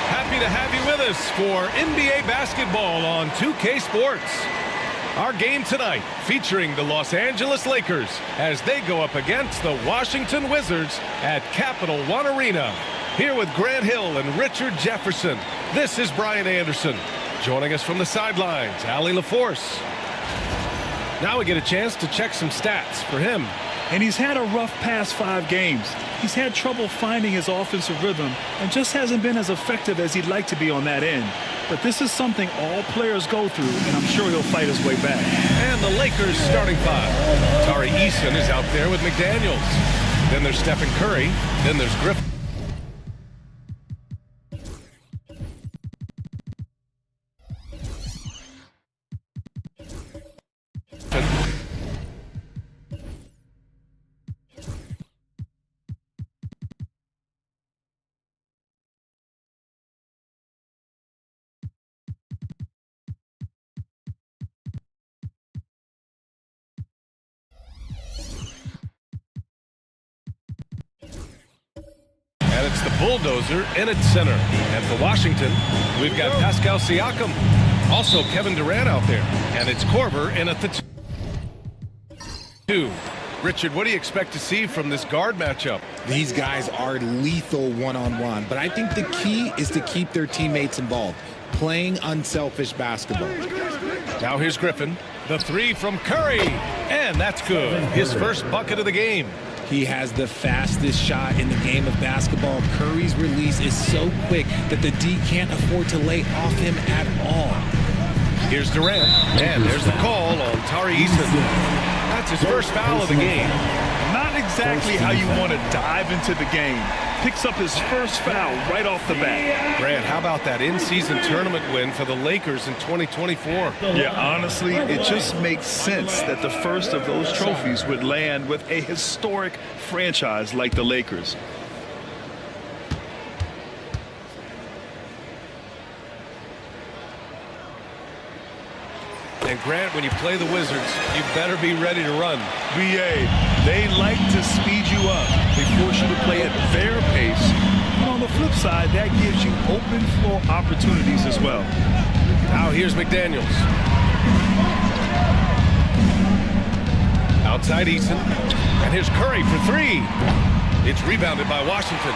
Happy to have you with us for NBA basketball on 2K Sports. Our game tonight featuring the Los Angeles Lakers as they go up against the Washington Wizards at Capital One Arena. Here with Grant Hill and Richard Jefferson, this is Brian Anderson. Joining us from the sidelines, Allie LaForce. Now we get a chance to check some stats for him. And he's had a rough past 5 games. He's had trouble finding his offensive rhythm and just hasn't been as effective as he'd like to be on that end. But this is something all players go through, and I'm sure he'll fight his way back. And the Lakers starting 5. Tari Eason is out there with McDaniels. Then there's Stephen Curry. Then there's Griffin. And it's the bulldozer in its center. And for Washington, we've got Pascal Siakam. Also Kevin Durant out there. And it's Korver in at the 2. Richard, what do you expect to see from this guard matchup? These guys are lethal one-on-one, but I think the key is to keep their teammates involved, playing unselfish basketball. Now here's Griffin. The 3 from Curry. And that's good. His first bucket of the game. He has the fastest shot in the game of basketball. Curry's release is so quick that the D can't afford to lay off him at all. Here's Durant, and there's the call on Tari Eason. That's his first foul of the game. Not exactly how you want to dive into the game. Picks up his first foul right off the bat. Grant, how about that in-season tournament win for the Lakers in 2024? Yeah, honestly, it just makes sense that the first of those trophies would land with a historic franchise like the Lakers. And Grant, when you play the Wizards, you better be ready to run. BA, they like to speed you up. They force you to play at their pace. But on the flip side, that gives you open floor opportunities as well. Now here's McDaniels. Outside Eason. And here's Curry for 3. It's rebounded by Washington.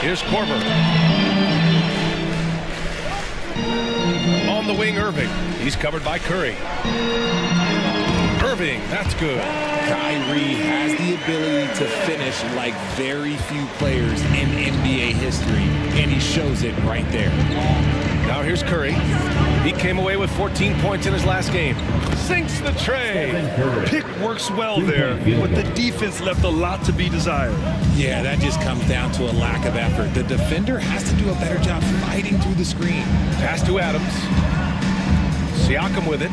Here's Korver. On the wing, Irving. He's covered by Curry. Irving, that's good. Kyrie has the ability to finish like very few players in NBA history, and he shows it right there. Now here's Curry. He came away with 14 points in his last game. Sinks the tray. Pick works well there, but the defense left a lot to be desired. Yeah, that just comes down to a lack of effort. The defender has to do a better job fighting through the screen. Pass to Adams. Siakam with it.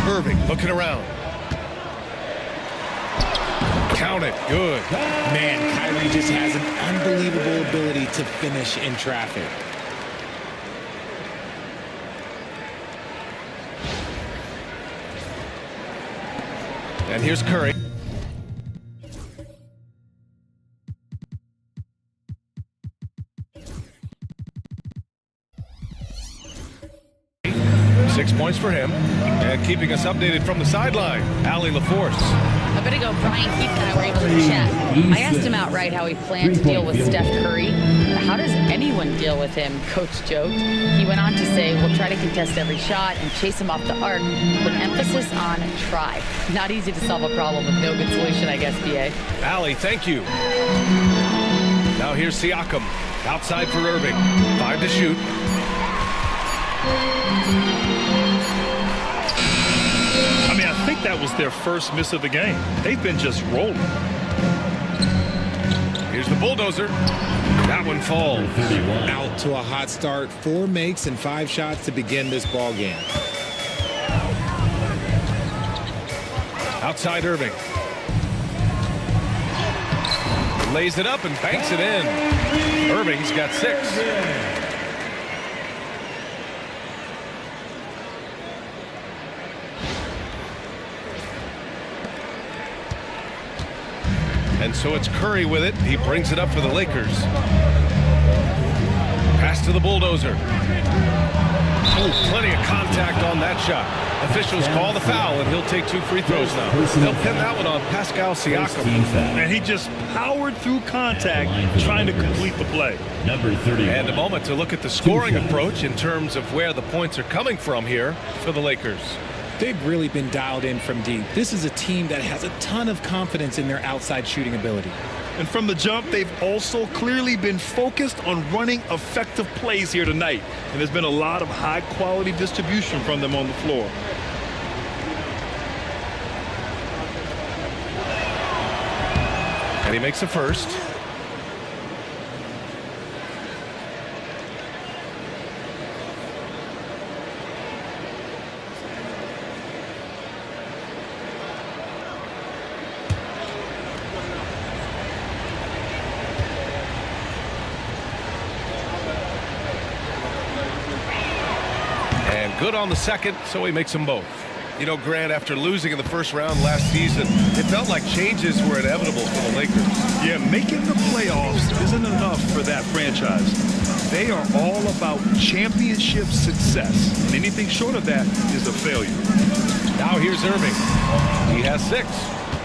Irving looking around. Count it. Good. Man, Kyrie just has an unbelievable ability to finish in traffic. And here's Curry. Six points for him. And keeping us updated from the sideline, Allie LaForce. A bit ago, Brian Keith and I were able to chat. I asked him outright how he planned to deal with Steph Curry. How does anyone deal with him? Coach joked. He went on to say, we'll try to contest every shot and chase him off the arc with emphasis on try. Not easy to solve a problem with no good solution, I guess, BA. Allie, thank you. Now here's Siakam. Outside for Irving. 5 to shoot. I mean, I think that was their first miss of the game. They've been just rolling. Here's the bulldozer. That one falls. Out to a hot start. 4 makes and 5 shots to begin this ball game. Outside Irving. Lays it up and banks it in. Irving's got 6. And so it's Curry with it. He brings it up for the Lakers. Pass to the bulldozer. Oh, plenty of contact on that shot. Officials call the foul, and he'll take 2 free throws now. They'll pin that one on Pascal Siakam. And he just powered through contact trying to complete the play. Number 30. And a moment to look at the scoring approach in terms of where the points are coming from here for the Lakers. They've really been dialed in from deep. This is a team that has a ton of confidence in their outside shooting ability. And from the jump, they've also clearly been focused on running effective plays here tonight. And there's been a lot of high-quality distribution from them on the floor. And he makes a first. Good on the second, so he makes them both. You know, Grant, after losing in the first round last season, it felt like changes were inevitable for the Lakers. Yeah, making the playoffs isn't enough for that franchise. They are all about championship success, and anything short of that is a failure. Now here's Irving. He has 6.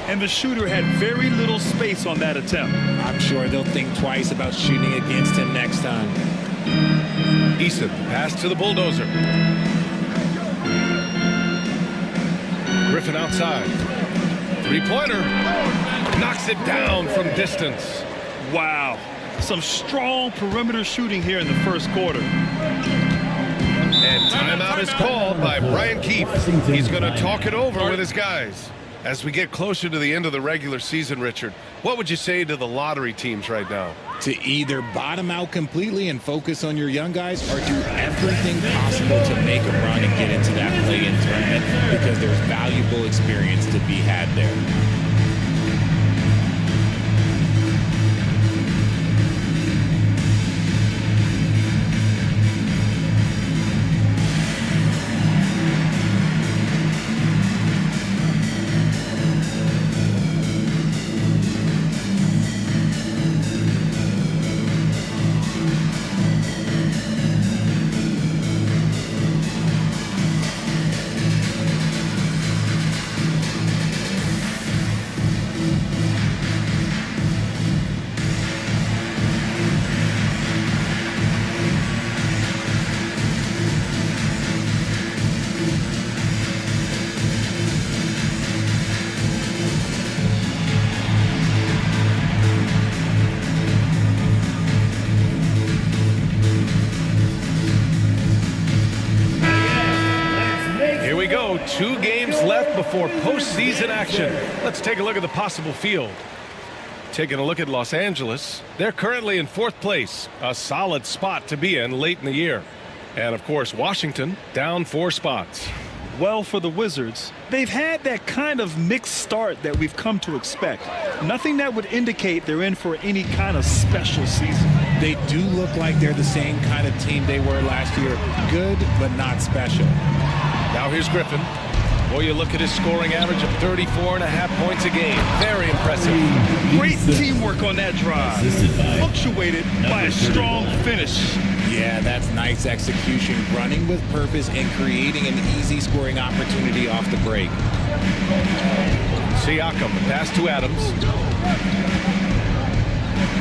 And the shooter had very little space on that attempt. I'm sure they'll think twice about shooting against him next time. Eason, pass to the bulldozer. Griffin outside. 3-pointer. Knocks it down from distance. Wow. Some strong perimeter shooting here in the first quarter. And timeout is called by Brian Keefe. He's going to talk it over with his guys. As we get closer to the end of the regular season, Richard, what would you say to the lottery teams right now? To either bottom out completely and focus on your young guys, or do everything possible to make a run and get into that play-in tournament, because there's valuable experience to be had there. Here we go. 2 games left before postseason action. Let's take a look at the possible field. Taking a look at Los Angeles, they're currently in 4th place, a solid spot to be in late in the year. And of course, Washington down 4 spots. Well, for the Wizards, they've had that kind of mixed start that we've come to expect. Nothing that would indicate they're in for any kind of special season. They do look like they're the same kind of team they were last year. Good, but not special. Now here's Griffin. Boy, you look at his scoring average of 34.5 points a game. Very impressive. Great teamwork on that drive, punctuated by a strong finish. Yeah, that's nice execution, running with purpose and creating an easy scoring opportunity off the break. Siakam, the pass to Adams.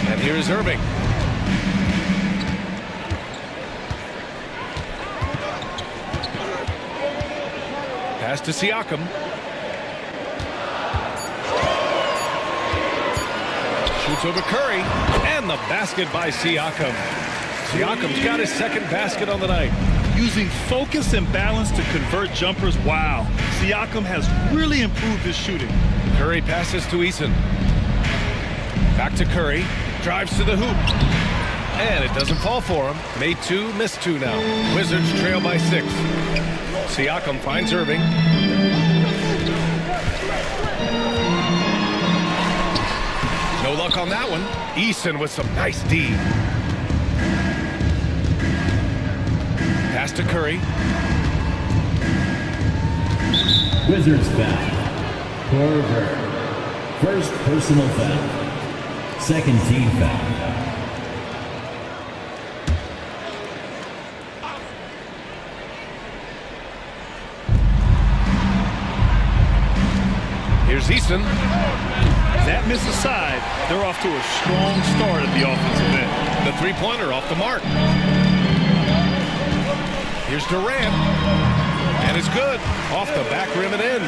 And here's Irving. Pass to Siakam. Shoots over Curry. And the basket by Siakam. Siakam's got his 2nd basket on the night. Using focus and balance to convert jumpers. Wow. Siakam has really improved his shooting. Curry passes to Eason. Back to Curry. Drives to the hoop. And it doesn't fall for him. Made 2, missed 2 now. Wizards trail by 6. Siakam finds Irving. No luck on that that one. Eason with some nice D. Pass to Curry. Wizards foul. Corver. First personal foul. Second team foul. Here's Eason. That miss aside, they're off to a strong start at the offensive end. The three-pointer off the mark. Here's Durant. And it's good. Off the back rim and in.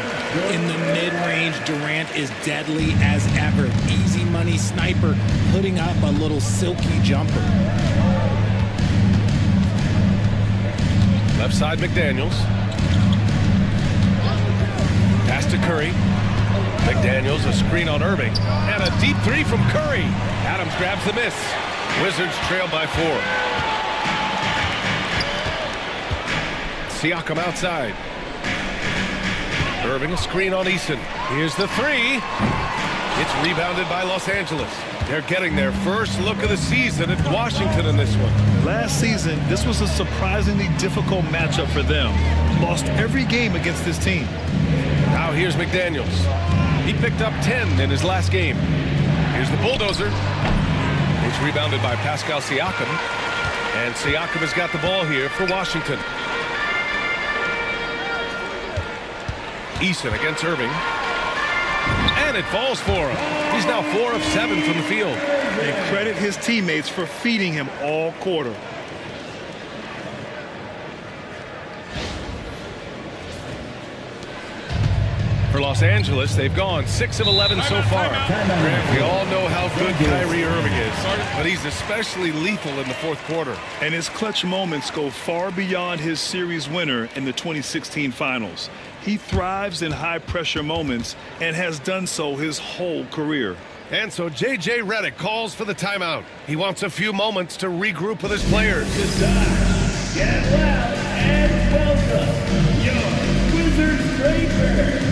In the mid-range, Durant is deadly as ever. Easy money sniper, putting up a little silky jumper. Left side, McDaniels. Pass to Curry. McDaniels, a screen on Irving. And a deep three from Curry. Adams grabs the miss. Wizards trail by 4. Siakam outside. Irving, a screen on Eason. Here's the three. It's rebounded by Los Angeles. They're getting their first look of the season at Washington in this one. Last season, this was a surprisingly difficult matchup for them. Lost every game against this team. Now here's McDaniels. He picked up 10 in his last game. Here's the bulldozer. It's rebounded by Pascal Siakam. And Siakam has got the ball here for Washington. Eason against Irving. And it falls for him. He's now 4 of 7 from the field. And credit his teammates for feeding him all quarter. For Los Angeles, they've gone 6 of 11 so far. Grant, we all know how good Kyrie Irving is, but he's especially lethal in the fourth quarter. And his clutch moments go far beyond his series winner in the 2016 finals. He thrives in high-pressure moments and has done so his whole career. And so J.J. Redick calls for the timeout. He wants a few moments to regroup with his players. Get loud and welcome your Wizards Breaker.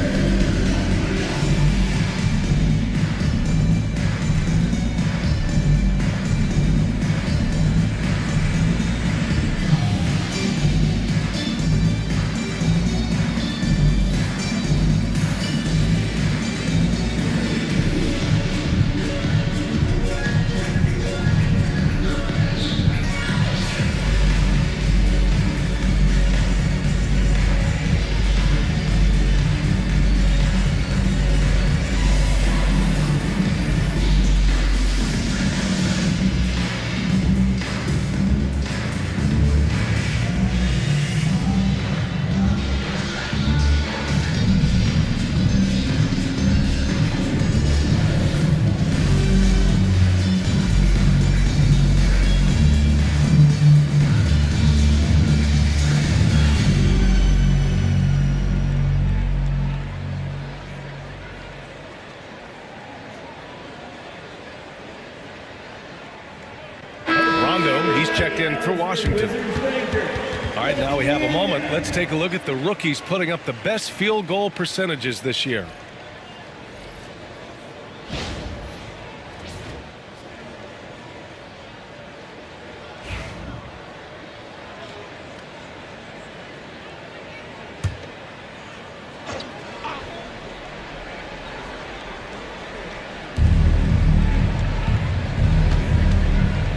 He's checked in for Washington. All right, now we have a moment. Let's take a look at the rookies putting up the best field goal percentages this year.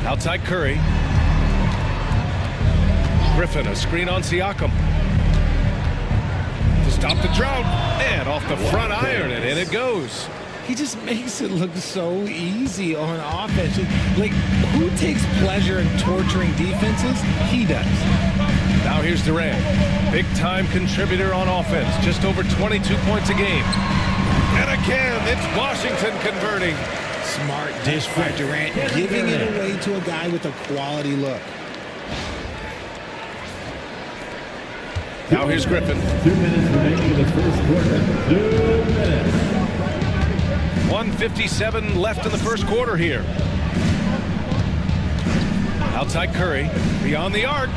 Outside Curry. Griffin, a screen on Siakam. To stop the drought. And off the front iron, and in it goes. He just makes it look so easy on offense. Like, who takes pleasure in torturing defenses? He does. Now here's Durant. Big-time contributor on offense. Just over 22 points a game. And again, it's Washington converting. Smart dish by Durant, giving it away to a guy with a quality look. Now here's Griffin. 2 minutes remaining in the first quarter. 2 minutes. 1:57 left in the first quarter here. Outside Curry. Beyond the arc.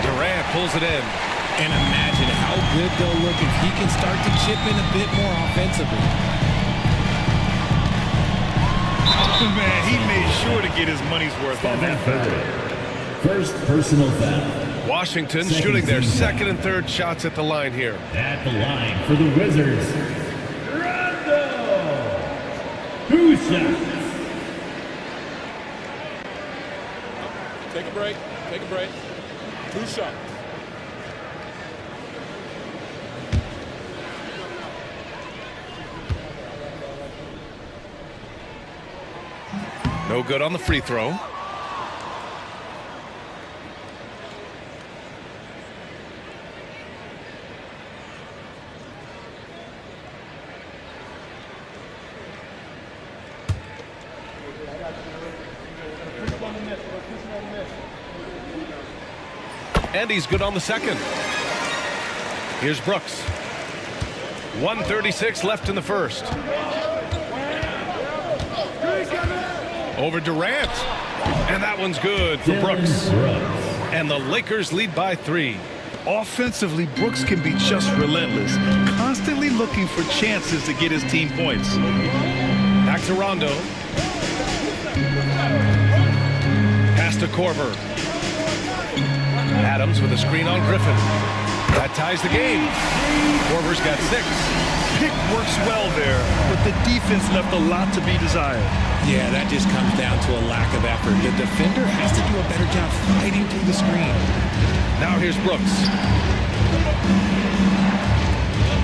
Durant pulls it in. And imagine how good they'll look if he can start to chip in a bit more offensively. Man, he made sure to get his money's worth on that foul. First personal foul. Washington shooting their second and third shots at the line here. At the line for the Wizards, Rondo. 2 shots. Take a break. Take a break. 2 shots. No good on the free throw. And he's good on the second. Here's Brooks. 1:36 left in the first. Over Durant. And that one's good for Brooks. And the Lakers lead by 3. Offensively, Brooks can be just relentless, constantly looking for chances to get his team points. Back to Rondo. Pass to Korver. Adams with a screen on Griffin. That ties the game. Korver's got 6. Pick works well there, but the defense left a lot to be desired. Yeah, that just comes down to a lack of effort. The defender has to do a better job fighting through the screen. Now here's Brooks.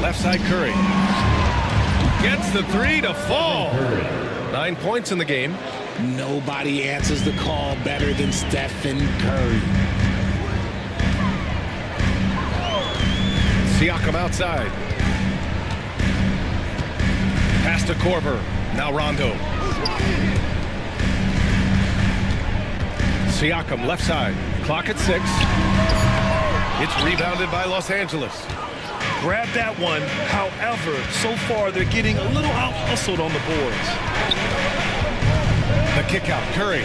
Left side Curry. Gets the 3 to fall. 9 points in the game. Nobody answers the call better than Stephen Curry. Siakam outside. Pass to Korver. Now Rondo. Siakam left side. Clock at 6. It's rebounded by Los Angeles. Grab that one. However, so far they're getting a little out-hustled on the boards. The kick out. Curry.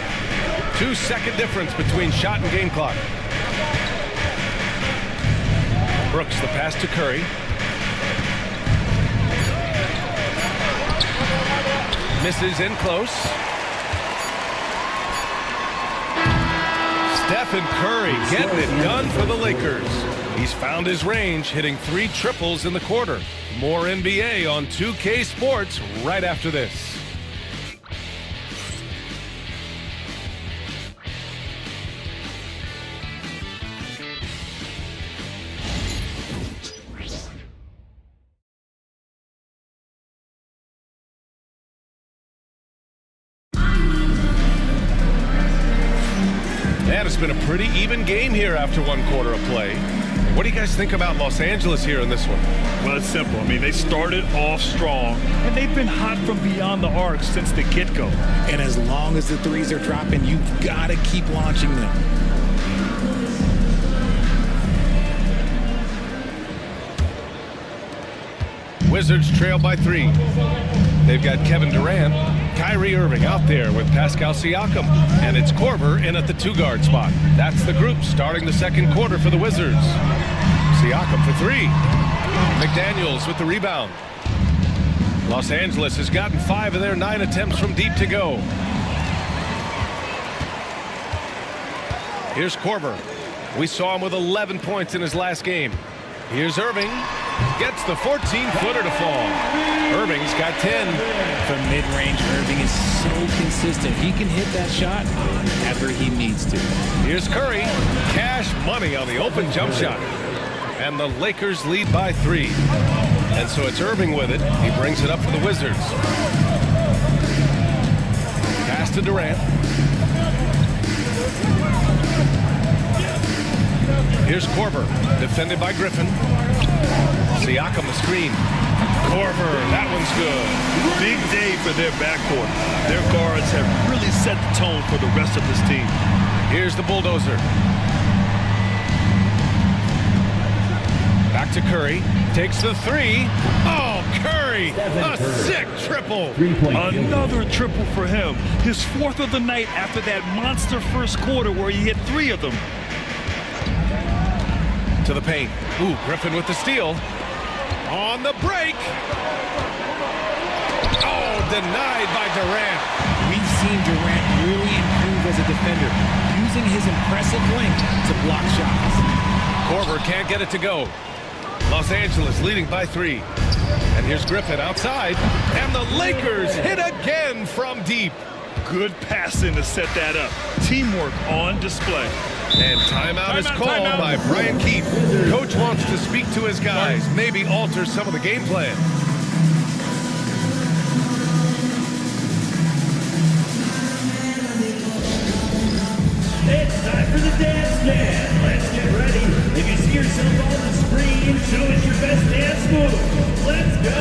2-second difference between shot and game clock. Brooks, the pass to Curry. Misses in close. Stephen Curry getting it done for the Lakers. He's found his range, hitting 3 triples in the quarter. More NBA on 2K Sports right after this. Man, it's been a pretty even game here after 1 quarter of play. What do you guys think about Los Angeles here in this one? Well, it's simple. I mean, they started off strong, and they've been hot from beyond the arc since the get-go. And as long as the threes are dropping, you've got to keep launching them. Wizards trail by 3. They've got Kevin Durant, Kyrie Irving out there with Pascal Siakam, and it's Korver in at the 2-guard spot. That's the group starting the second quarter for the Wizards. Siakam for 3. McDaniels with the rebound. Los Angeles has gotten 5 of their 9 attempts from deep to go. Here's Korver. We saw him with 11 points in his last game. Here's Irving. Gets the 14-footer to fall. Irving's got 10. From mid-range, Irving is so consistent. He can hit that shot whenever he needs to. Here's Curry. Cash money on the open jump shot. And the Lakers lead by 3. And so it's Irving with it. He brings it up for the Wizards. Pass to Durant. Here's Korver, defended by Griffin. Siakam the screen. Korver, that one's good. Big day for their backcourt. Their guards have really set the tone for the rest of this team. Here's the bulldozer. Back to Curry. Takes the 3. Oh, Curry! A sick triple. Another triple for him. His 4th of the night after that monster first quarter where he hit 3 of them. To the paint. Ooh, Griffin with the steal. On the break. Oh, denied by Durant. We seen Durant really improve as a defender, using his impressive length to block shots. Korver can't get it to go. Los Angeles leading by 3. And here's Griffin outside. And the Lakers hit again from deep. Good passing to set that up. Teamwork on display. And timeout is called by Brian Keefe. Coach wants to speak to his guys, maybe alter some of the game plan. It's time for the dance jam. Let's get ready. If you see yourself on the screen, show us your best dance move. Let's go.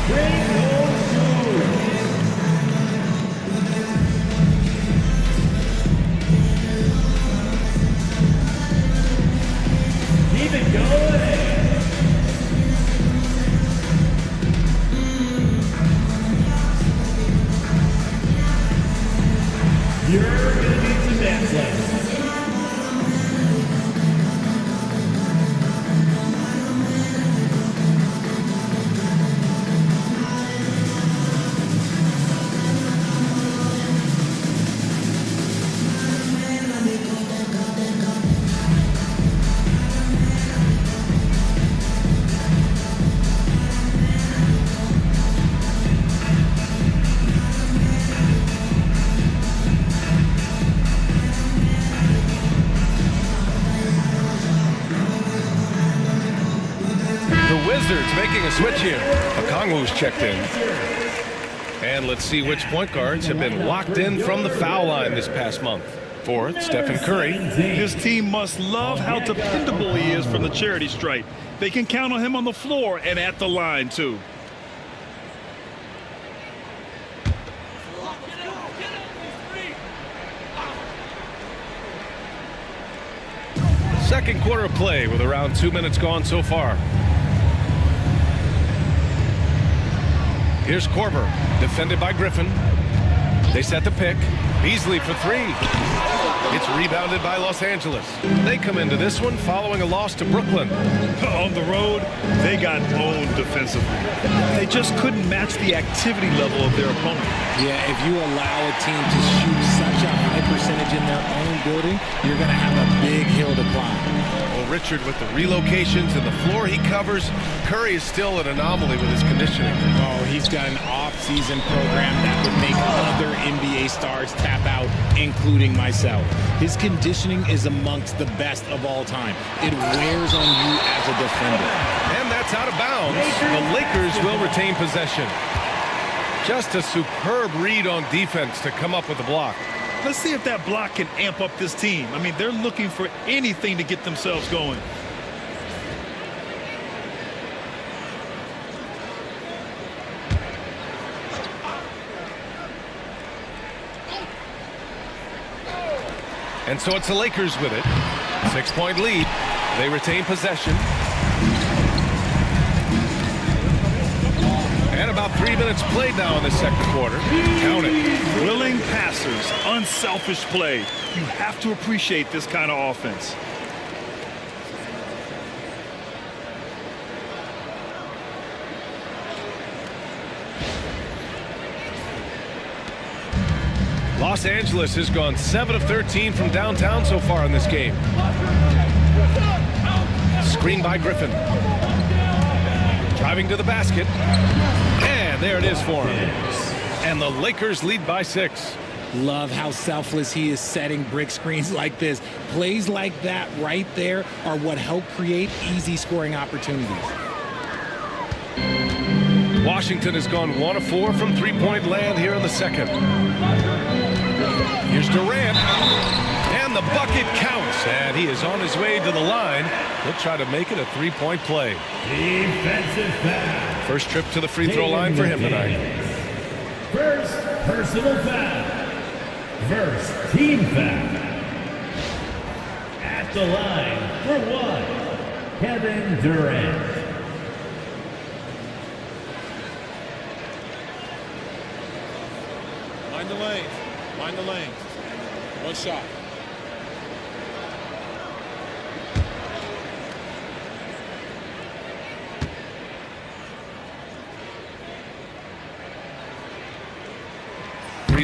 Bring those moves. Keep it going. You're going to need some dance lessons. Wizards making a switch here. Okongwu's checked in. And let's see which point guards have been locked in from the foul line this past month. For Stephen Curry. His team must love how dependable he is from the charity stripe. They can count on him on the floor and at the line, too. Second quarter of play with around 2 minutes gone so far. Here's Korver, defended by Griffin. They set the pick. Beasley for 3. It's rebounded by Los Angeles. They come into this one following a loss to Brooklyn. On the road, they got owned defensively. They just couldn't match the activity level of their opponent. Yeah, if you allow a team to shoot such a high percentage in their own building, you're going to have a big hill to climb. Well, Richard, with the relocations and the floor he covers, Curry is still an anomaly with his conditioning. Oh, he's got an off-season program that would make other NBA stars tap out, including myself. His conditioning is amongst the best of all time. It wears on you as a defender. And that's out of bounds. The Lakers will retain possession. Just a superb read on defense to come up with the block. Let's see if that block can amp up this team. I mean, they're looking for anything to get themselves going. And so it's the Lakers with it. 6-point lead. They retain possession. And about 3 minutes played now in the second quarter. Count it. Willing passers, unselfish play. You have to appreciate this kind of offense. Los Angeles has gone 7 of 13 from downtown so far in this game. Screen by Griffin. Driving to the basket. And there it is for him. And the Lakers lead by 6. Love how selfless he is setting brick screens like this. Plays like that right there are what help create easy scoring opportunities. Washington has gone 1 of 4 from three-point land here in the second. Here's Durant. And the bucket counts. And he is on his way to the line. He'll try to make it a three-point play. Defensive foul. First trip to the free throw line for him tonight. First personal foul. First team foul. At the line for 1, Kevin Durant. Mind the lanes. Mind the lanes. One shot.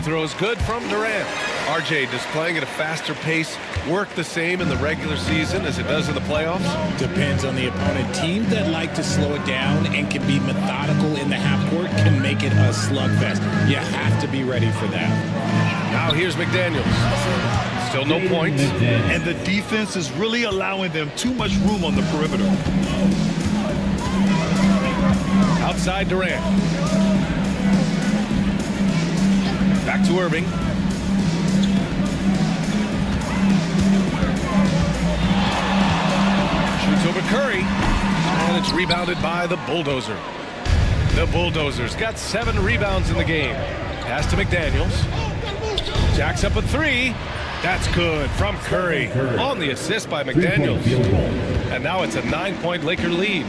free throw is good from Durant. RJ, does playing at a faster pace work the same in the regular season as it does in the playoffs? Depends on the opponent. Teams that like to slow it down and can be methodical in the half court can make it a slugfest. You have to be ready for that. Now here's McDaniels. Still no points. And the defense is really allowing them too much room on the perimeter. Outside Durant. Back to Irving. Shoots over Curry. And it's rebounded by the Bulldozer. The Bulldozers got 7 rebounds in the game. Pass to McDaniels. Jacks up a 3. That's good from Curry. On the assist by McDaniels. And now it's a 9-point Laker lead.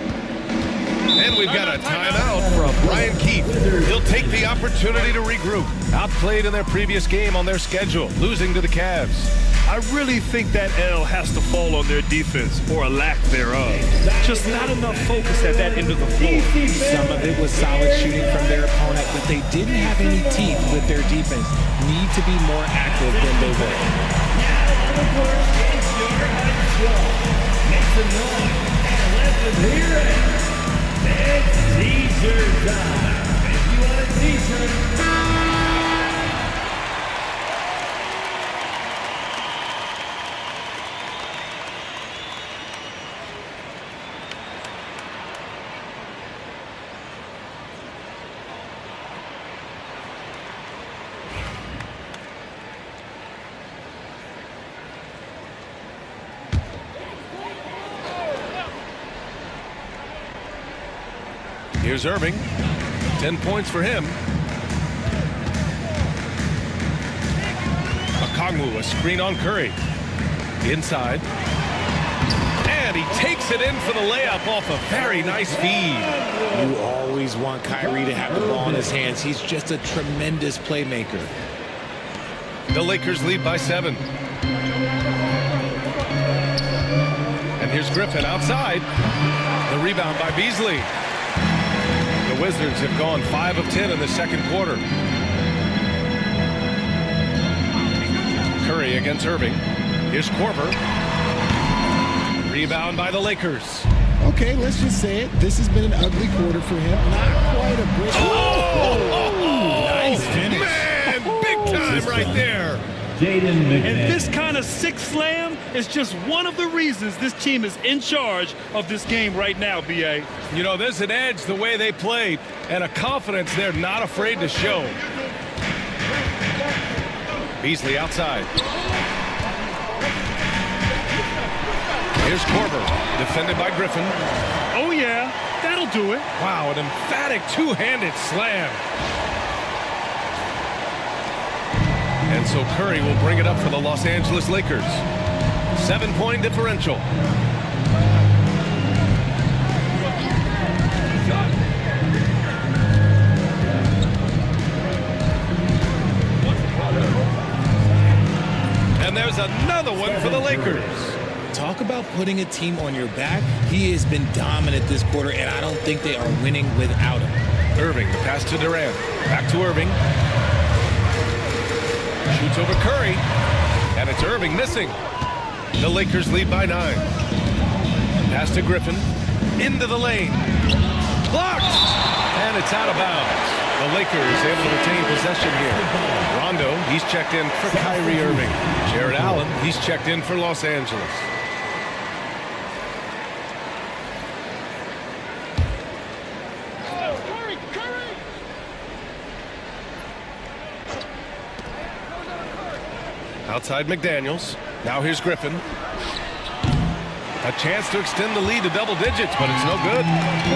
And we've got a timeout from Brian Keefe. He'll take the opportunity to regroup. Outplayed in their previous game on their schedule, losing to the Cavs. I really think that L has to fall on their defense, or a lack thereof. Just not enough focus at that end of the floor. Some of it was solid shooting from their opponent, but they didn't have any teeth with their defense. Need to be more active than they were. Now on the court, it's your high squad. Make some noise and let them hear it. It's t-shirt time. If you want a t-shirt. Here's Irving. 10 points for him. Okongwu, a screen on Curry. Inside. And he takes it in for the layup off a very nice feed. You always want Kyrie to have the ball in his hands. He's just a tremendous playmaker. The Lakers lead by 7. And here's Griffin outside. The rebound by Beasley. The Wizards have gone 5 of 10 in the second quarter. Curry against Irving. Here's Korver. Rebound by the Lakers. Okay, let's just say it. This has been an ugly quarter for him. Not quite a brisk. Nice finish. Man, big time right there. And this kind of sick slam is just one of the reasons this team is in charge of this game right now, B.A. You know, there's an edge the way they played and a confidence they're not afraid to show. Beasley outside. Here's Korver, defended by Griffin. Oh, yeah, that'll do it. Wow, an emphatic two-handed slam. And so Curry will bring it up for the Los Angeles Lakers. 7-point differential. And there's another one for the Lakers. Talk about putting a team on your back. He has been dominant this quarter, and I don't think they are winning without him. Irving, the pass to Durant. Back to Irving. Shoots over Curry, and it's Irving missing. The Lakers lead by 9. Pass to Griffin, into the lane. Blocked, and it's out of bounds. The Lakers able to retain possession here. Rondo, he's checked in for Kyrie Irving. Jared Allen, he's checked in for Los Angeles. Outside McDaniels. Now here's Griffin. A chance to extend the lead to double digits, but it's no good.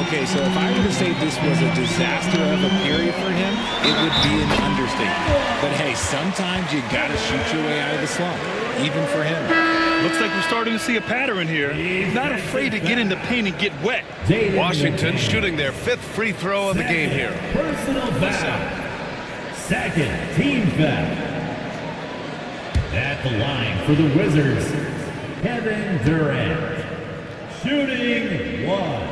Okay, so if I were to say this was a disaster of a period for him, it would be an understatement. But hey, sometimes you got to shoot your way out of the slump, even for him. Looks like we're starting to see a pattern here. Not afraid to get in the paint and get wet. Washington shooting their 5th free throw of the game here. Personal foul. Second team foul. At the line for the Wizards, Kevin Durant. Shooting 1.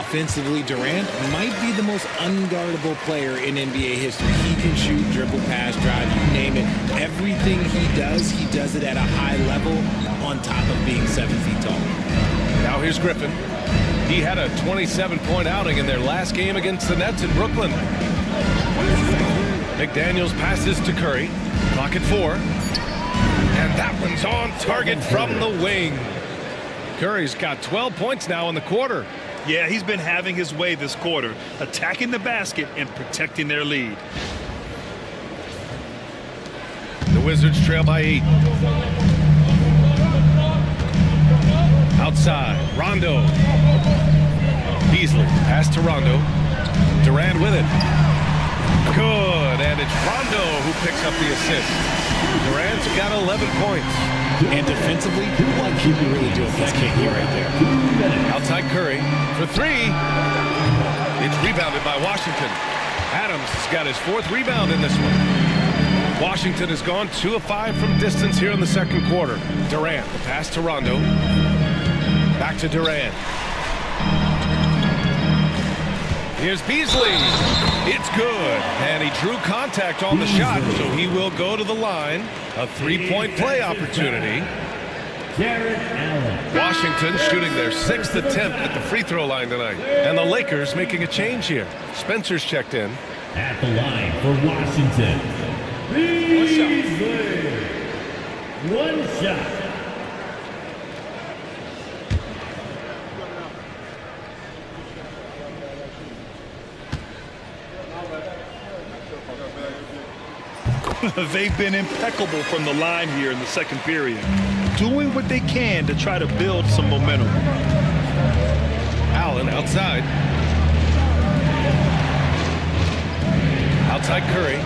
Offensively, Durant might be the most unguardable player in NBA history. He can shoot, dribble, pass, drive, you name it. Everything he does it at a high level on top of being 7 feet tall. Now here's Griffin. He had a 27-point outing in their last game against the Nets in Brooklyn. McDaniels passes to Curry. Clock at 4. And that one's on target from the wing. Curry's got 12 points now in the quarter. Yeah, he's been having his way this quarter, attacking the basket and protecting their lead. The Wizards trail by 8. Outside, Rondo. Beasley, pass to Rondo. Durant with it. Good, and it's Rondo who picks up the assist. Durant's got 11 points. And defensively, what can you really do against KD right there? Outside Curry for 3. It's rebounded by Washington. Adams has got his 4th rebound in this one. Washington has gone 2 of 5 from distance here in the second quarter. Durant, the pass to Rondo. Back to Durant. Here's Beasley. It's good. And he drew contact on the shot, so he will go to the line. A 3-point play opportunity. Washington shooting their 6th attempt at the free throw line tonight. And the Lakers making a change here. Spencer's checked in. At the line for Washington, Beasley. 1 shot. They've been impeccable from the line here in the second period, doing what they can to try to build some momentum. Allen outside. Outside Curry.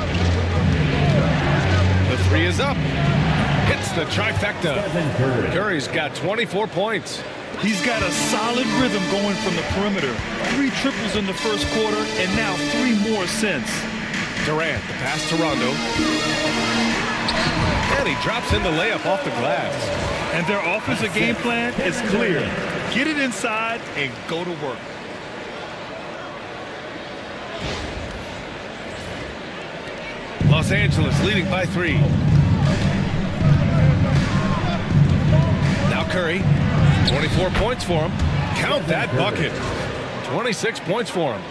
The 3 is up. Hits the trifecta. Curry's got 24 points. He's got a solid rhythm going from the perimeter. 3 triples in the first quarter and now 3 more since. Durant, the pass to Rondo. And he drops in the layup off the glass. And their offensive game plan is clear. Get it inside and go to work. Los Angeles leading by 3. Now Curry, 24 points for him. Count that bucket. 26 points for him.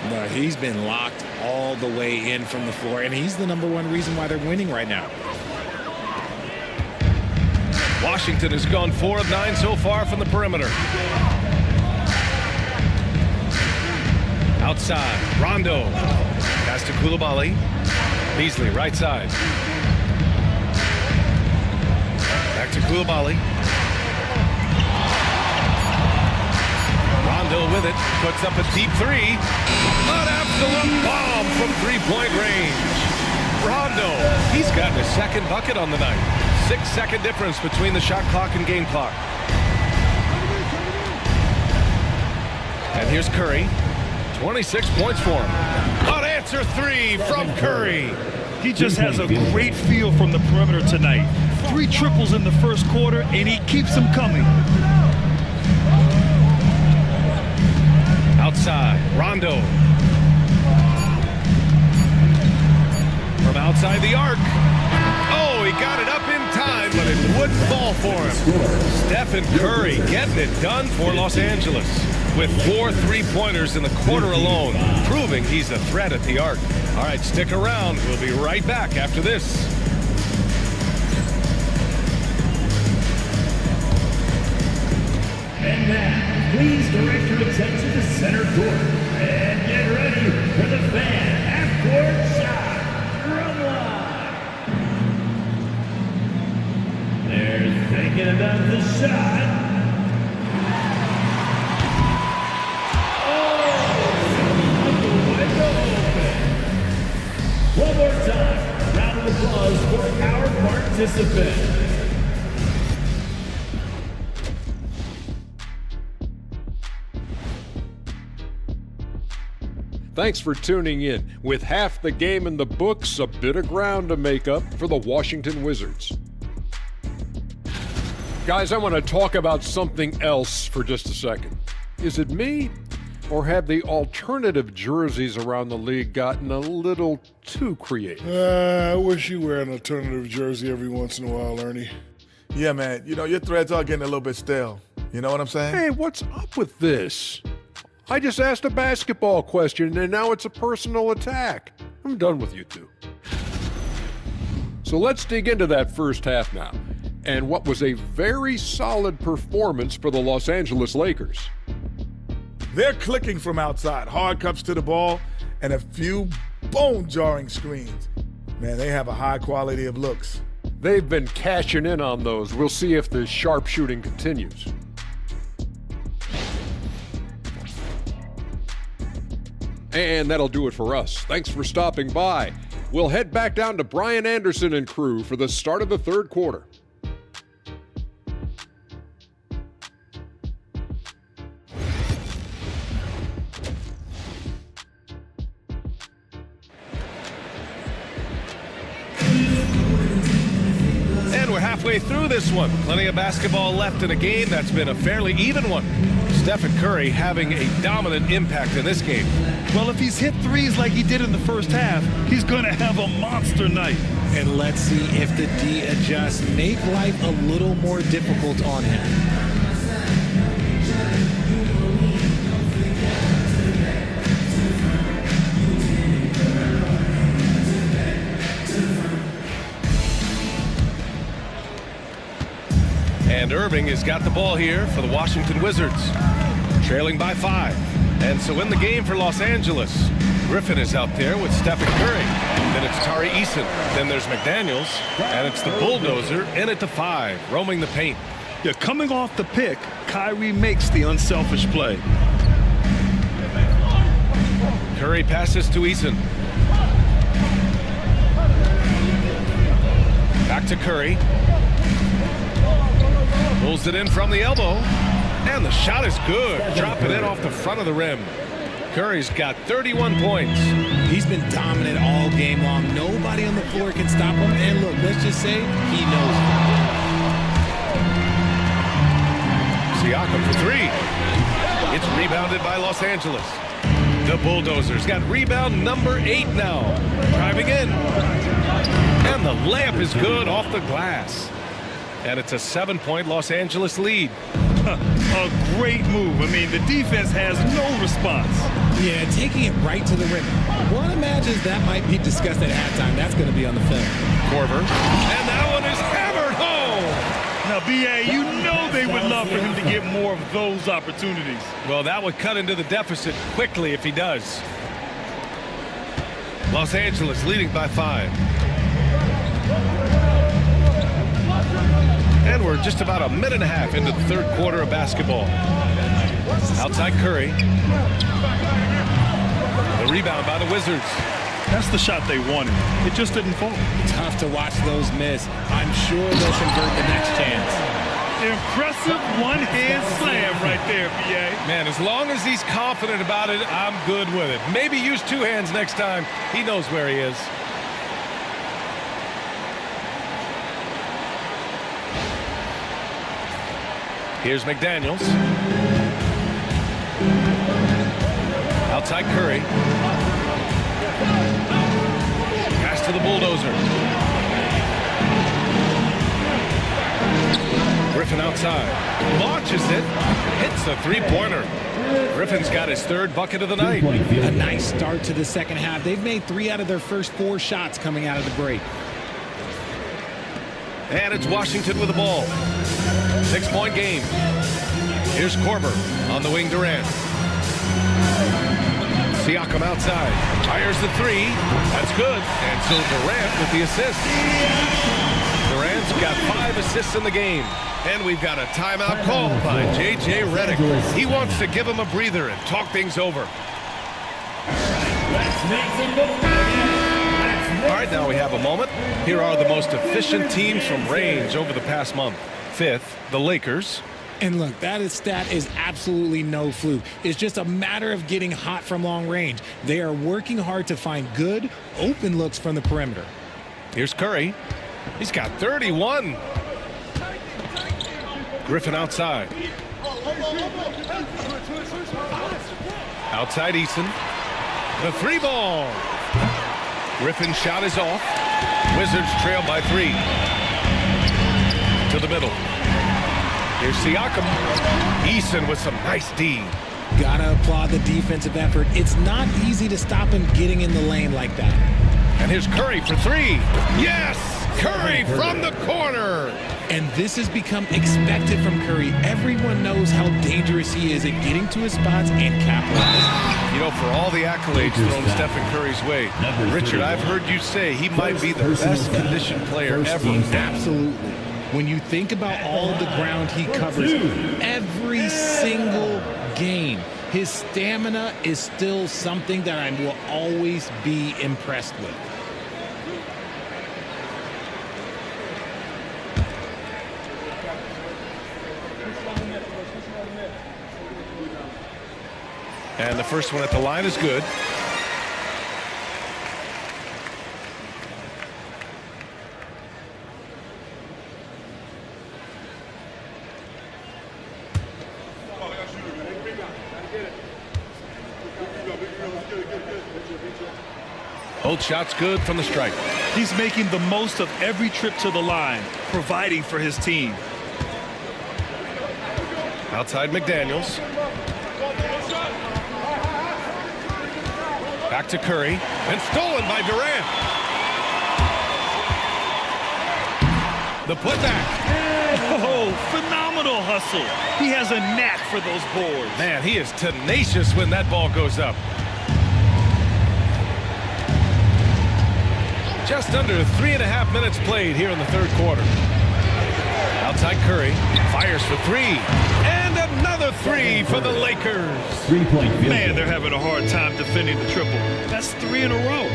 No, he's been locked all the way in from the floor, and he's the #1 reason why they're winning right now. Washington has gone 4 of 9 so far from the perimeter. Outside, Rondo. Pass to Coulibaly. Beasley, right side. Back to Coulibaly. Rondo with it, puts up a deep 3. An absolute bomb from 3-point range. Rondo, he's gotten his 2nd bucket on the night. 6-second difference between the shot clock and game clock. And here's Curry, 26 points for him. Unanswered 3 from Curry. He just has a great feel from the perimeter tonight. 3 triples in the first quarter, and he keeps them coming. Outside, Rondo. From outside the arc. Oh, he got it up in time, but it wouldn't fall for him. Steph and Curry getting it done for Los Angeles with 4 3-pointers in the quarter alone, proving he's a threat at the arc. All right, stick around. We'll be right back after this. And now, please direct your attention to center court. And get ready for the fan half-court shot from line. They're thinking about the shot. One more time, round of applause for our participant. Thanks for tuning in. With half the game in the books, a bit of ground to make up for the Washington Wizards. Guys, I want to talk about something else for just a second. Is it me? Or have the alternative jerseys around the league gotten a little too creative? I wish you wear an alternative jersey every once in a while, Ernie. Yeah, man. You know, your threads are getting a little bit stale. You know what I'm saying? Hey, what's up with this? I just asked a basketball question, and now it's a personal attack. I'm done with you two. So let's dig into that first half now, and what was a very solid performance for the Los Angeles Lakers. They're clicking from outside, hard cuts to the ball, and a few bone-jarring screens. Man, they have a high quality of looks. They've been cashing in on those. We'll see if the sharpshooting continues. And that'll do it for us. Thanks for stopping by. We'll head back down to Brian Anderson and crew for the start of the third quarter. And we're halfway through this one. Plenty of basketball left in a game that's been a fairly even one. Stephen Curry having a dominant impact in this game. Well, if he's hit threes like he did in the first half, he's going to have a monster night. And let's see if the D adjusts, make life a little more difficult on him. And Irving has got the ball here for the Washington Wizards, trailing by 5. And so in the game for Los Angeles, Griffin is out there with Stephen Curry. Then it's Tari Eason. Then there's McDaniels. And it's the bulldozer in at the 5, roaming the paint. Yeah, coming off the pick, Kyrie makes the unselfish play. Curry passes to Eason. Back to Curry. Pulls it in from the elbow. And the shot is good. Dropping it off the front of the rim. Curry's got 31 points. He's been dominant all game long. Nobody on the floor can stop him. And look, let's just say he knows it. Siakam for 3. It's rebounded by Los Angeles. The Bulldozers got rebound number 8 now. Driving in. And the layup is good off the glass. And it's a 7-point Los Angeles lead. A great move. I mean, the defense has no response. Yeah, taking it right to the rim. One imagines that might be discussed at halftime. That's going to be on the film. Korver. And that one is hammered home. Now, B.A., you know they would love for him to get more of those opportunities. Well, that would cut into the deficit quickly if he does. Los Angeles leading by 5. And we're just about a minute and a half into the third quarter of basketball. Outside Curry. The rebound by the Wizards. That's the shot they wanted. It just didn't fall. Tough to watch those miss. I'm sure they'll convert the next chance. Impressive one-hand slam right there, B.A. Man, as long as he's confident about it, I'm good with it. Maybe use 2 hands next time. He knows where he is. Here's McDaniels. Outside Curry. Pass to the bulldozer. Griffin outside. Launches it. Hits a 3-pointer. Griffin's got his 3rd bucket of the night. A nice start to the second half. They've made 3 out of their first 4 shots coming out of the break. And it's Washington with the ball. 6-point game. Here's Korver on the wing. Durant. Siakam outside. Fires the 3. That's good. And so Durant with the assist. Durant's got 5 assists in the game. And we've got a timeout called by J.J. Redick. He wants to give him a breather and talk things over. All right, now we have a moment. Here are the most efficient teams from range over the past month. 5th, the Lakers. And look, that stat is absolutely no fluke. It's just a matter of getting hot from long range. They are working hard to find good, open looks from the perimeter. Here's Curry. He's got 31. Griffin outside. Outside Eason. The 3 ball. Griffin's shot is off. Wizards trail by 3. To the middle. Here's Siakam. Eason with some nice D. Gotta applaud the defensive effort. It's not easy to stop him getting in the lane like that. And here's Curry for 3. Yes! Curry from the corner. And this has become expected from Curry. Everyone knows how dangerous he is at getting to his spots and capitalizing. You know, for all the accolades thrown Stephen Curry's way, Richard, I've heard you say he might be the best conditioned player ever. Absolutely. When you think about all of the ground he covers every single game, his stamina is still something that I will always be impressed with. And the first one at the line is good. Both shots good from the stripe. He's making the most of every trip to the line, providing for his team. Outside McDaniels. Back to Curry. And stolen by Durant. The putback. Oh, phenomenal hustle. He has a knack for those boards. Man, he is tenacious when that ball goes up. Just under 3.5 minutes played here in the third quarter. Outside Curry. Fires for 3. And another 3 for the Lakers. 3-point field. Man, they're having a hard time defending the triple. That's 3 in a row.